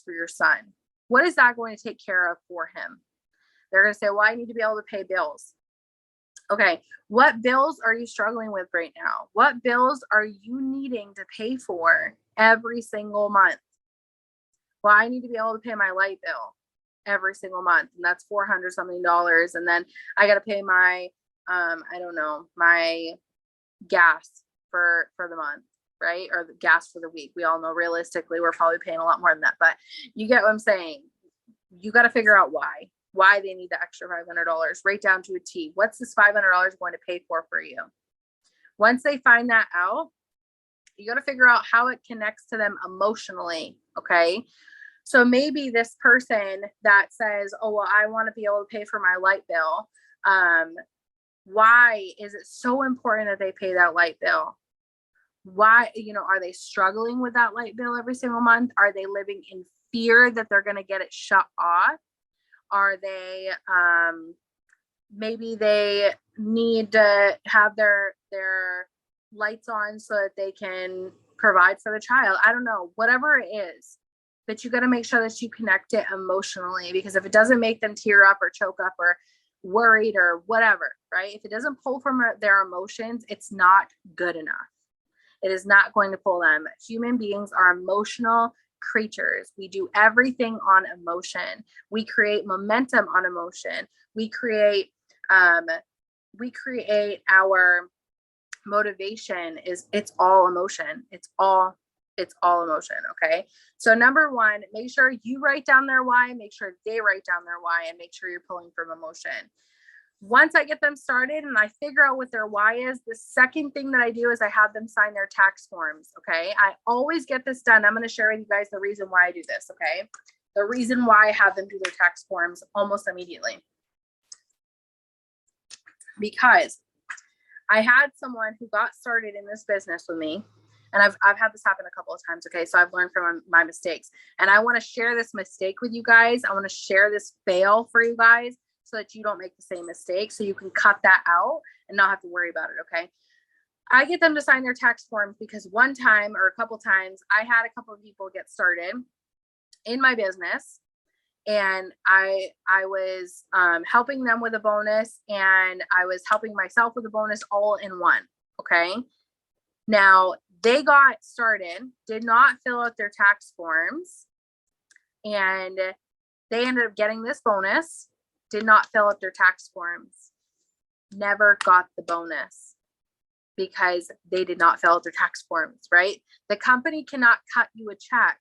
for your son? What is that going to take care of for him? They're going to say, well, I need to be able to pay bills. Okay. What bills are you struggling with right now? What bills are you needing to pay for every single month? Well, I need to be able to pay my light bill every single month, and that's $400 something. And then I got to pay my, my gas for the month, right? Or the gas for the week. We all know realistically, we're probably paying a lot more than that, but you get what I'm saying. You got to figure out why they need the extra $500, right down to a T. What's this $500 going to pay for you? Once they find that out, you got to figure out how it connects to them emotionally. Okay. So maybe this person that says, oh, well, I want to be able to pay for my light bill. Why is it so important that they pay that light bill? Why, are they struggling with that light bill every single month? Are they living in fear that they're going to get it shut off? Are they, maybe they need to have their lights on so that they can provide for the child? I don't know, whatever it is, but you got to make sure that you connect it emotionally, because if it doesn't make them tear up or choke up or worried or whatever, right? If it doesn't pull from their emotions, it's not good enough. It is not going to pull them. Human beings are emotional creatures. We do everything on emotion. We create momentum on emotion. We create our motivation it's all emotion. It's all emotion. Okay. So number one, make sure you write down their why, make sure they write down their why, and make sure you're pulling from emotion. Once I get them started and I figure out what their why is, the second thing that I do is I have them sign their tax forms. Okay. I always get this done. I'm going to share with you guys the reason why I do this. Okay. The reason why I have them do their tax forms almost immediately. Because I had someone who got started in this business with me, and I've had this happen a couple of times. Okay. So I've learned from my mistakes, and I want to share this mistake with you guys. I want to share this fail for you guys so that you don't make the same mistake, so you can cut that out and not have to worry about it. Okay. I get them to sign their tax forms because one time or a couple times I had a couple of people get started in my business, and I was helping them with a bonus, and I was helping myself with a bonus all in one. Okay. Now they got started, did not fill out their tax forms, and they ended up getting this bonus, did not fill out their tax forms, never got the bonus because they did not fill out their tax forms, right? The company cannot cut you a check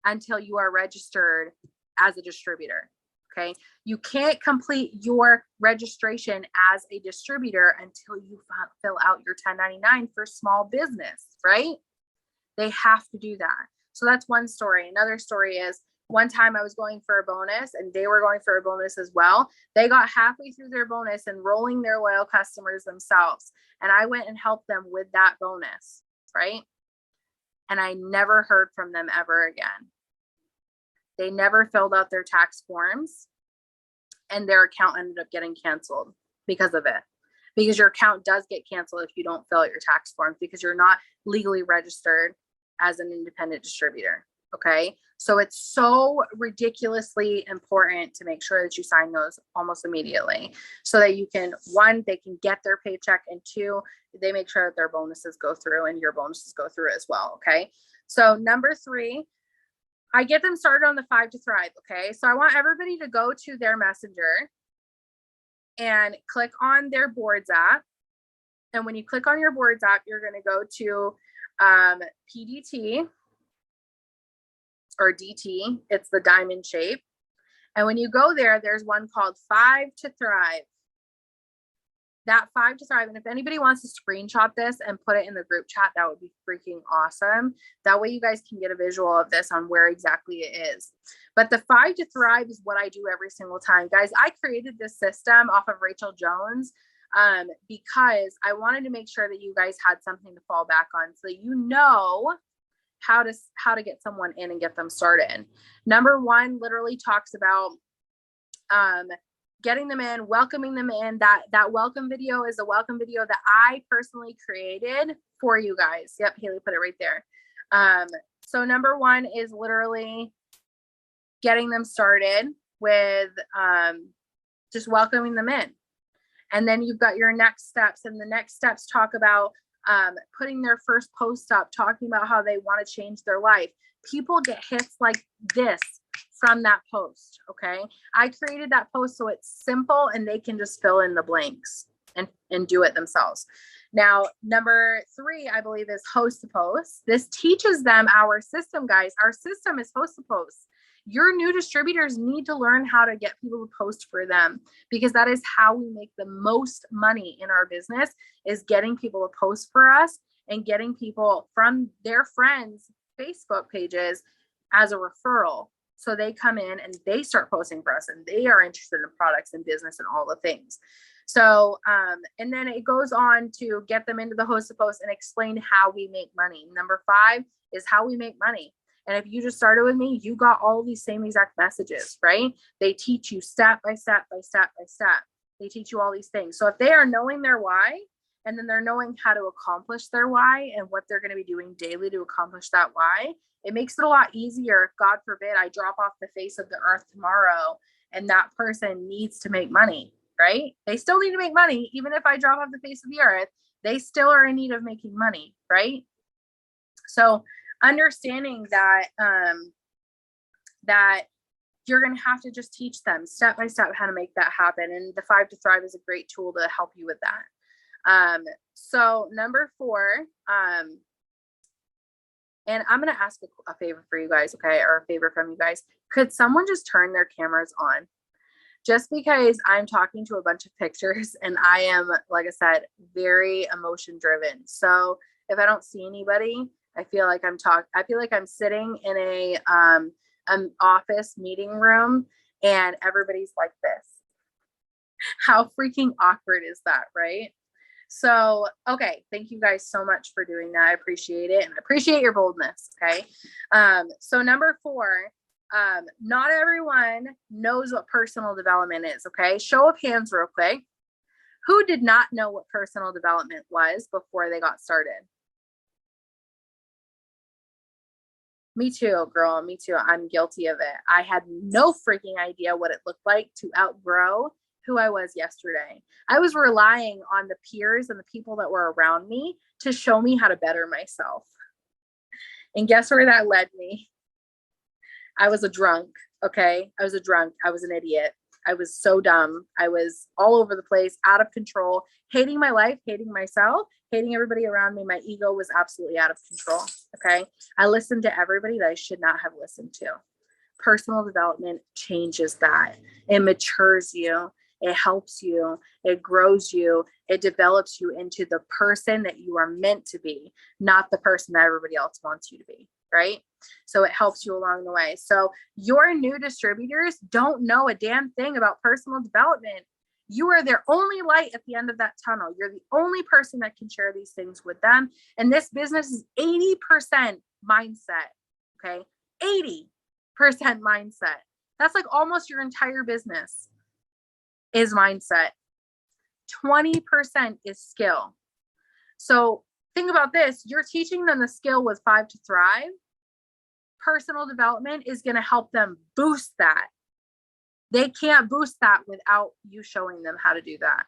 until you are registered as a distributor. Okay. You can't complete your registration as a distributor until you fill out your 1099 for small business, right? They have to do that. So that's one story. Another story is one time I was going for a bonus and they were going for a bonus as well. They got halfway through their bonus, enrolling their loyal customers themselves. And I went and helped them with that bonus, right? And I never heard from them ever again. They never filled out their tax forms, and their account ended up getting canceled because of it. Because your account does get canceled if you don't fill out your tax forms, because you're not legally registered as an independent distributor. Okay. So it's so ridiculously important to make sure that you sign those almost immediately so that you can, one, they can get their paycheck, and two, they make sure that their bonuses go through and your bonuses go through as well. Okay. So number three, I get them started on the 5 to Thrive. Okay. So I want everybody to go to their messenger and click on their boards app. And when you click on your boards app, you're going to go to PDT or DT. It's the diamond shape. And when you go there, there's one called 5 to Thrive. That 5 to Thrive. And if anybody wants to screenshot this and put it in the group chat, that would be freaking awesome. That way you guys can get a visual of this on where exactly it is. But the 5 to Thrive is what I do every single time. Guys, I created this system off of Rachel Jones because I wanted to make sure that you guys had something to fall back on so that you know how to get someone in and get them started. Number one literally talks about getting them in, welcoming them in. That welcome video is a welcome video that I personally created for you guys. Yep, Haley put it right there. So number one is literally getting them started with just welcoming them in. And then you've got your next steps, and the next steps talk about putting their first post up, talking about how they want to change their life. People get hits like this from that post. Okay. I created that post so it's simple and they can just fill in the blanks and do it themselves. Now, number three, I believe, is host to post. This teaches them our system, guys. Our system is host to post. Your new distributors need to learn how to get people to post for them, because that is how we make the most money in our business, is getting people to post for us and getting people from their friends' Facebook pages as a referral. So they come in and they start posting for us, and they are interested in products and business and all the things. So, and then it goes on to get them into the host to post and explain how we make money. Number 5 is how we make money. And if you just started with me, you got all these same exact messages, right? They teach you step by step by step by step. They teach you all these things. So if they are knowing their why, and then they're knowing how to accomplish their why and what they're going to be doing daily to accomplish that why, it makes it a lot easier. If, God forbid, I drop off the face of the earth tomorrow and that person needs to make money, right? They still need to make money. Even if I drop off the face of the earth, They still are in need of making money, right? So understanding that, that you're going to have to just teach them step by step how to make that happen. And the 5 to Thrive is a great tool to help you with that. So number 4, and I'm going to ask a favor for you guys, okay? Or a favor from you guys. Could someone just turn their cameras on? Just because I'm talking to a bunch of pictures and I am, like I said, very emotion driven. So if I don't see anybody, I feel like I'm sitting in an office meeting room and everybody's like this. How freaking awkward is that, right? So, okay. Thank you guys so much for doing that. I appreciate it. And I appreciate your boldness. Okay. So number 4, not everyone knows what personal development is. Okay. Show of hands real quick. Who did not know what personal development was before they got started? Me too, girl. Me too. I'm guilty of it. I had no freaking idea what it looked like to outgrow who I was yesterday. I was relying on the peers and the people that were around me to show me how to better myself. And guess where that led me? I was a drunk. Okay. I was a drunk. I was an idiot. I was so dumb. I was all over the place, out of control, hating my life, hating myself, hating everybody around me. My ego was absolutely out of control. Okay. I listened to everybody that I should not have listened to. Personal development changes that. It matures you. It helps you. It grows you. It develops you into the person that you are meant to be, not the person that everybody else wants you to be. Right? So it helps you along the way. So your new distributors don't know a damn thing about personal development. You are their only light at the end of that tunnel. You're the only person that can share these things with them. And this business is 80% mindset. Okay. 80% mindset. That's like almost your entire business is mindset. 20% is skill. So think about this. You're teaching them the skill with 5 to Thrive. Personal development is going to help them boost that. They can't boost that without you showing them how to do that.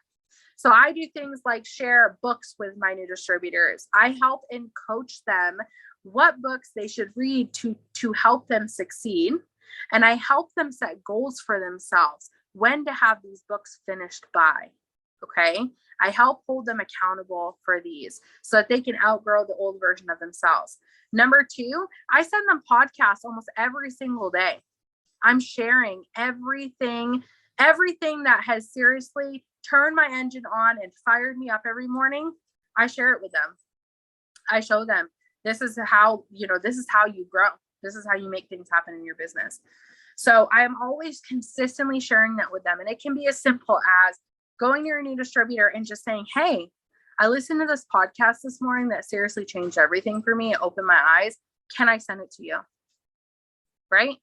So I do things like share books with my new distributors. I help and coach them what books they should read to help them succeed. And I help them set goals for themselves, when to have these books finished by. Okay. I help hold them accountable for these so that they can outgrow the old version of themselves. Number 2, I send them podcasts almost every single day. I'm sharing everything that has seriously turned my engine on and fired me up every morning. I share it with them. I show them this is how you grow. This is how you make things happen in your business. So I'm always consistently sharing that with them. And it can be as simple as going to your new distributor and just saying, hey, I listened to this podcast this morning that seriously changed everything for me. It opened my eyes. Can I send it to you? Right?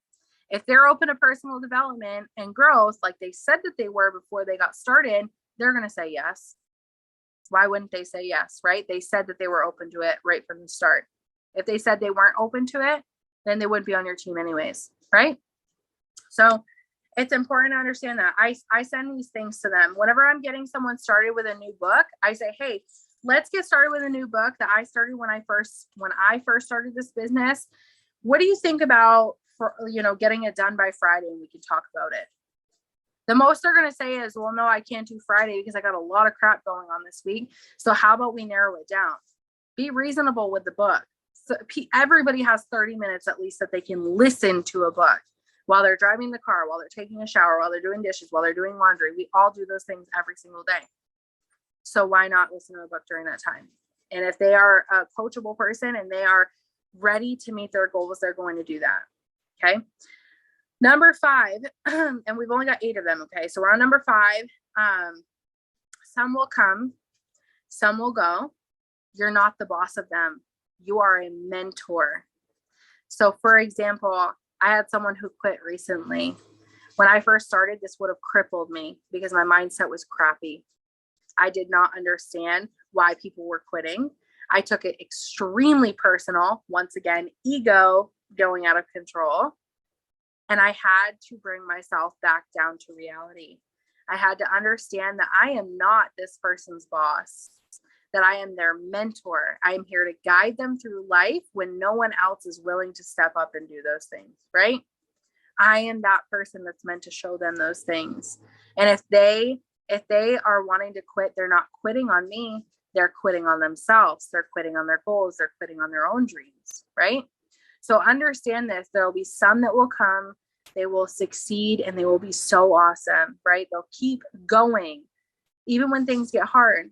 If they're open to personal development and growth, like they said that they were before they got started, they're going to say yes. Why wouldn't they say yes? Right? They said that they were open to it right from the start. If they said they weren't open to it, then they wouldn't be on your team anyways. Right? So it's important to understand that. I send these things to them. Whenever I'm getting someone started with a new book, I say, hey, let's get started with a new book that I started when I first started this business. What do you think about getting it done by Friday and we can talk about it? The most they're going to say is, well, no, I can't do Friday because I got a lot of crap going on this week. So how about we narrow it down? Be reasonable with the book. So everybody has 30 minutes at least that they can listen to a book. While they're driving the car, while they're taking a shower, while they're doing dishes, while they're doing laundry. We all do those things every single day. So why not listen to a book during that time? And if they are a coachable person and they are ready to meet their goals, they're going to do that. Okay. Number 5, and we've only got 8 of them. Okay. So we're on number 5. Some will come, some will go. You're not the boss of them. You are a mentor. So for example, I had someone who quit recently. When I first started, this would have crippled me because my mindset was crappy. I did not understand why people were quitting. I took it extremely personal. Once again, ego going out of control. And I had to bring myself back down to reality. I had to understand that I am not this person's boss. that I am their mentor. I am here to guide them through life when no one else is willing to step up and do those things, right? I am that person that's meant to show them those things. And if they are wanting to quit, they're not quitting on me. They're quitting on themselves. They're quitting on their goals. They're quitting on their own dreams, right? So understand this. There will be some that will come, they will succeed, and they will be so awesome, right? They'll keep going. Even when things get hard,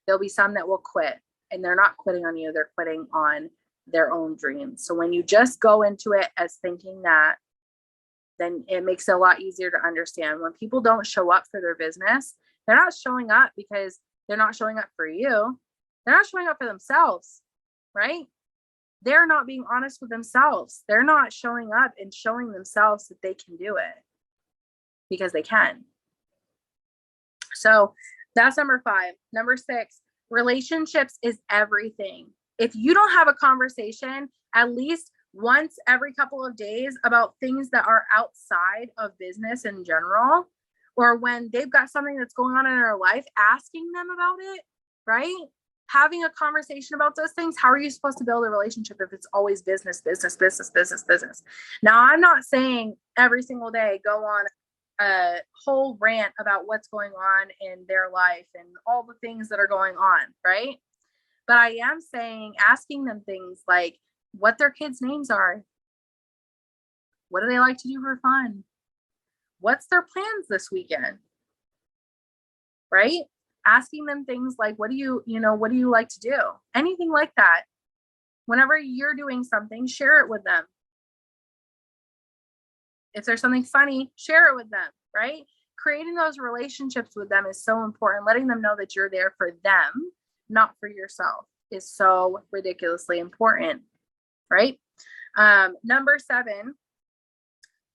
there'll be some that will quit, and they're not quitting on you. They're quitting on their own dreams. So when you just go into it as thinking that, then it makes it a lot easier to understand. When people don't show up for their business, they're not showing up because they're not showing up for you. They're not showing up for themselves, right? They're not being honest with themselves. They're not showing up and showing themselves that they can do it because they can. So that's number 5. Number 6, relationships is everything. If you don't have a conversation at least once every couple of days about things that are outside of business in general, or when they've got something that's going on in their life, asking them about it, right? Having a conversation about those things. How are you supposed to build a relationship if it's always business, business, business, business, business? Now, I'm not saying every single day go on a whole rant about what's going on in their life and all the things that are going on, right? But I am saying, asking them things like what their kids' names are. What do they like to do for fun? What's their plans this weekend? Right? Asking them things like, what do you like to do? Anything like that. Whenever you're doing something, share it with them. If there's something funny, share it with them, right? Creating those relationships with them is so important. Letting them know that you're there for them, not for yourself, is so ridiculously important, right? Number 7,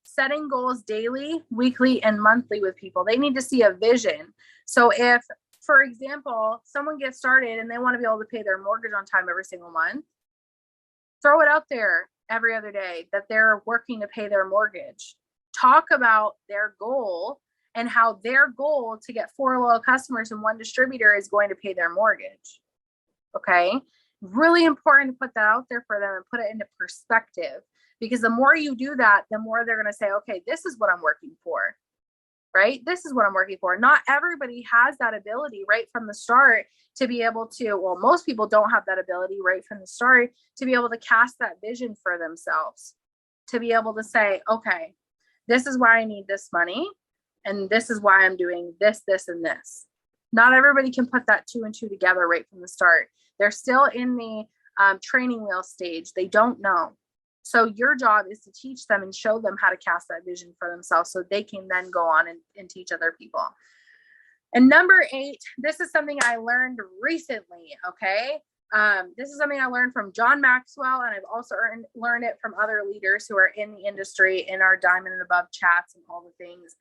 setting goals daily, weekly, and monthly with people. They need to see a vision. So if, for example, someone gets started and they want to be able to pay their mortgage on time every single month, throw it out there every other day that they're working to pay their mortgage. Talk about their goal and how their goal to get 4 loyal customers and 1 distributor is going to pay their mortgage. Okay. Really important to put that out there for them and put it into perspective, because the more you do that, the more they're going to say, okay, this is what I'm working for, right? This is what I'm working for. Not everybody has that ability right from the start to be able to, well, most people don't have that ability right from the start to be able to cast that vision for themselves, to be able to say, okay, this is why I need this money, and this is why I'm doing this, this, and this. Not everybody can put that 2 and 2 together right from the start. They're still in the training wheel stage. They don't know. So your job is to teach them and show them how to cast that vision for themselves so they can then go on and teach other people. And number 8, this is something I learned recently, okay? This is something I learned from John Maxwell, and I've also learned it from other leaders who are in the industry in our Diamond and Above chats and all the things,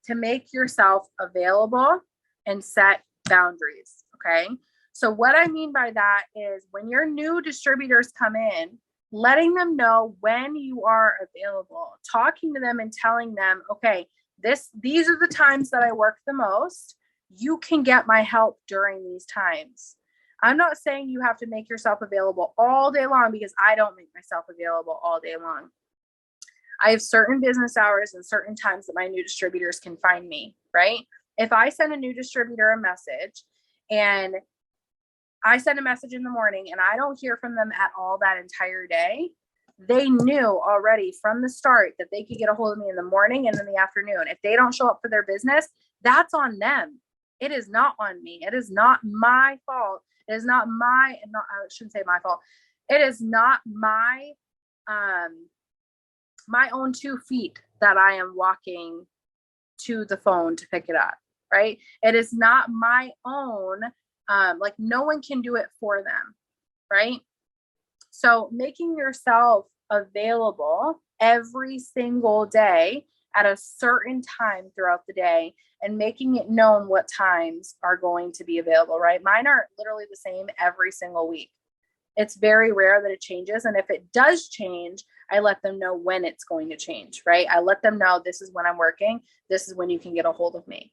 to make yourself available and set boundaries, okay? So what I mean by that is when your new distributors come in, letting them know when you are available, talking to them and telling them, okay, these are the times that I work the most. You can get my help during these times. I'm not saying you have to make yourself available all day long, because I don't make myself available all day long. I have certain business hours and certain times that my new distributors can find me, right? If I send a new distributor a message and I send a message in the morning and I don't hear from them at all that entire day, they knew already from the start that they could get a hold of me in the morning and in the afternoon. If they don't show up for their business, that's on them. It is not on me. It is not my fault. It is not I shouldn't say my fault. It is not my own 2 feet that I am walking to the phone to pick it up, right? It is not my own, like no one can do it for them, right? So making yourself available every single day at a certain time throughout the day and making it known what times are going to be available, right? Mine are literally the same every single week. It's very rare that it changes. And if it does change, I let them know when it's going to change, right? I let them know this is when I'm working. This is when you can get a hold of me.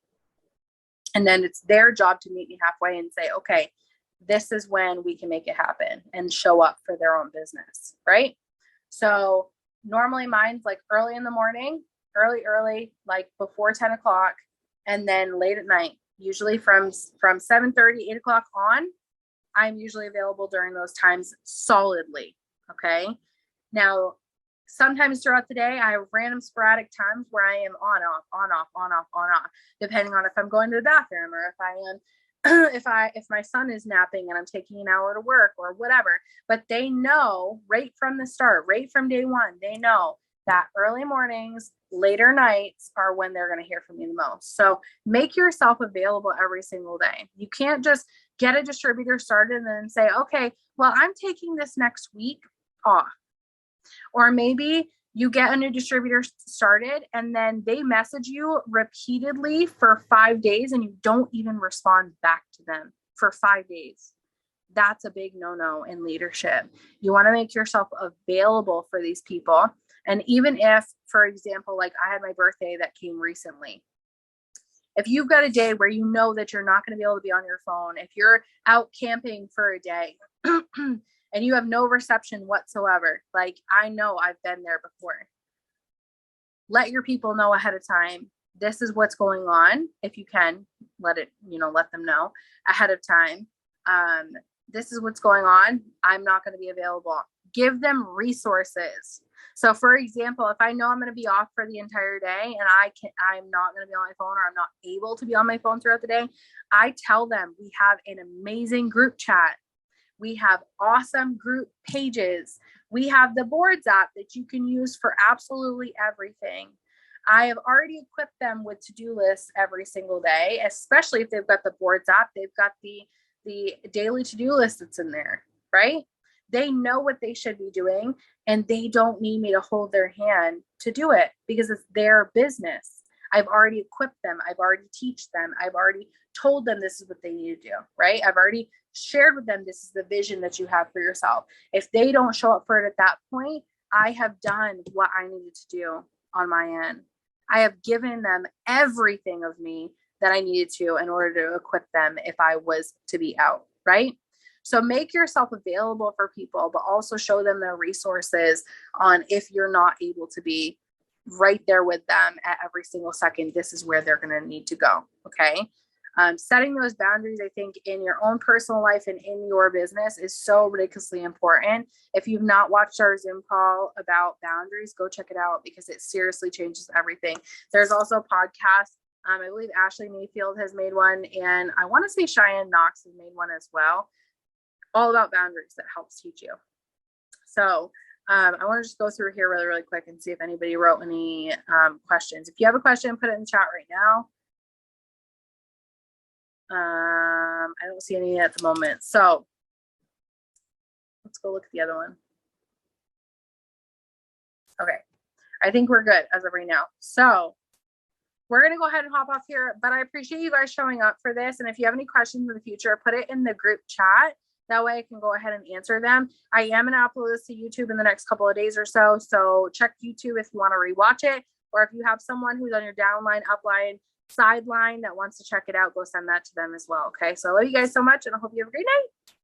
And then it's their job to meet me halfway and say, okay, this is when we can make it happen and show up for their own business, right? So normally mine's like early in the morning, early, like before 10 o'clock, and then late at night, usually from 7:30, 8 o'clock on. I'm usually available during those times solidly. Okay. Now, sometimes throughout the day, I have random sporadic times where I am on, off, on, off, on, off, on, off, depending on if I'm going to the bathroom or if I am if my son is napping and I'm taking an hour to work or whatever. But they know right from the start, right from day one, they know that early mornings, later nights are when they're going to hear from me the most. So make yourself available every single day. You can't just get a distributor started and then say, okay, well, I'm taking this next week off. Or maybe you get a new distributor started and then they message you repeatedly for 5 days and you don't even respond back to them for 5 days. That's a big no-no in leadership. You want to make yourself available for these people. And even if, for example, like I had my birthday that came recently, if you've got a day where you know that you're not going to be able to be on your phone, if you're out camping for a day and you have no reception whatsoever, like I know I've been there before, let your people know ahead of time. This is what's going on. If you can, let them know ahead of time. This is what's going on. I'm not going to be available. Give them resources. So for example, if I know I'm going to be off for the entire day and I'm not going to be on my phone or I'm not able to be on my phone throughout the day, I tell them we have an amazing group chat. We have awesome group pages. We have the Boards app that you can use for absolutely everything. I have already equipped them with to-do lists every single day, especially if they've got the Boards app. They've got the daily to-do list that's in there, right? They know what they should be doing and they don't need me to hold their hand to do it because it's their business. I've already equipped them. I've already teach them. I've already told them this is what they need to do, right? I've already shared with them this is the vision that you have for yourself. If they don't show up for it at that point, I have done what I needed to do on my end. I have given them everything of me that I needed to in order to equip them if I was to be out, right? So make yourself available for people, but also show them the resources on if you're not able to be right there with them at every single second. This is where they're going to need to go. Okay. Setting those boundaries, I think, in your own personal life and in your business is so ridiculously important. If you've not watched our Zoom call about boundaries, go check it out because it seriously changes everything. There's also a podcast. I believe Ashley Mayfield has made one, and I want to say Cheyenne Knox has made one as well, all about boundaries that helps teach you. So I want to just go through here really, really quick and see if anybody wrote any questions. If you have a question, put it in the chat right now. I don't see any at the moment. So let's go look at the other one. Okay. I think we're good as of right now. So we're going to go ahead and hop off here, but I appreciate you guys showing up for this. And if you have any questions in the future, put it in the group chat. That way I can go ahead and answer them. I am going to upload this to YouTube in the next couple of days or so. So check YouTube if you want to rewatch it, or if you have someone who's on your downline, upline, sideline that wants to check it out, go send that to them as well. Okay. So I love you guys so much and I hope you have a great night.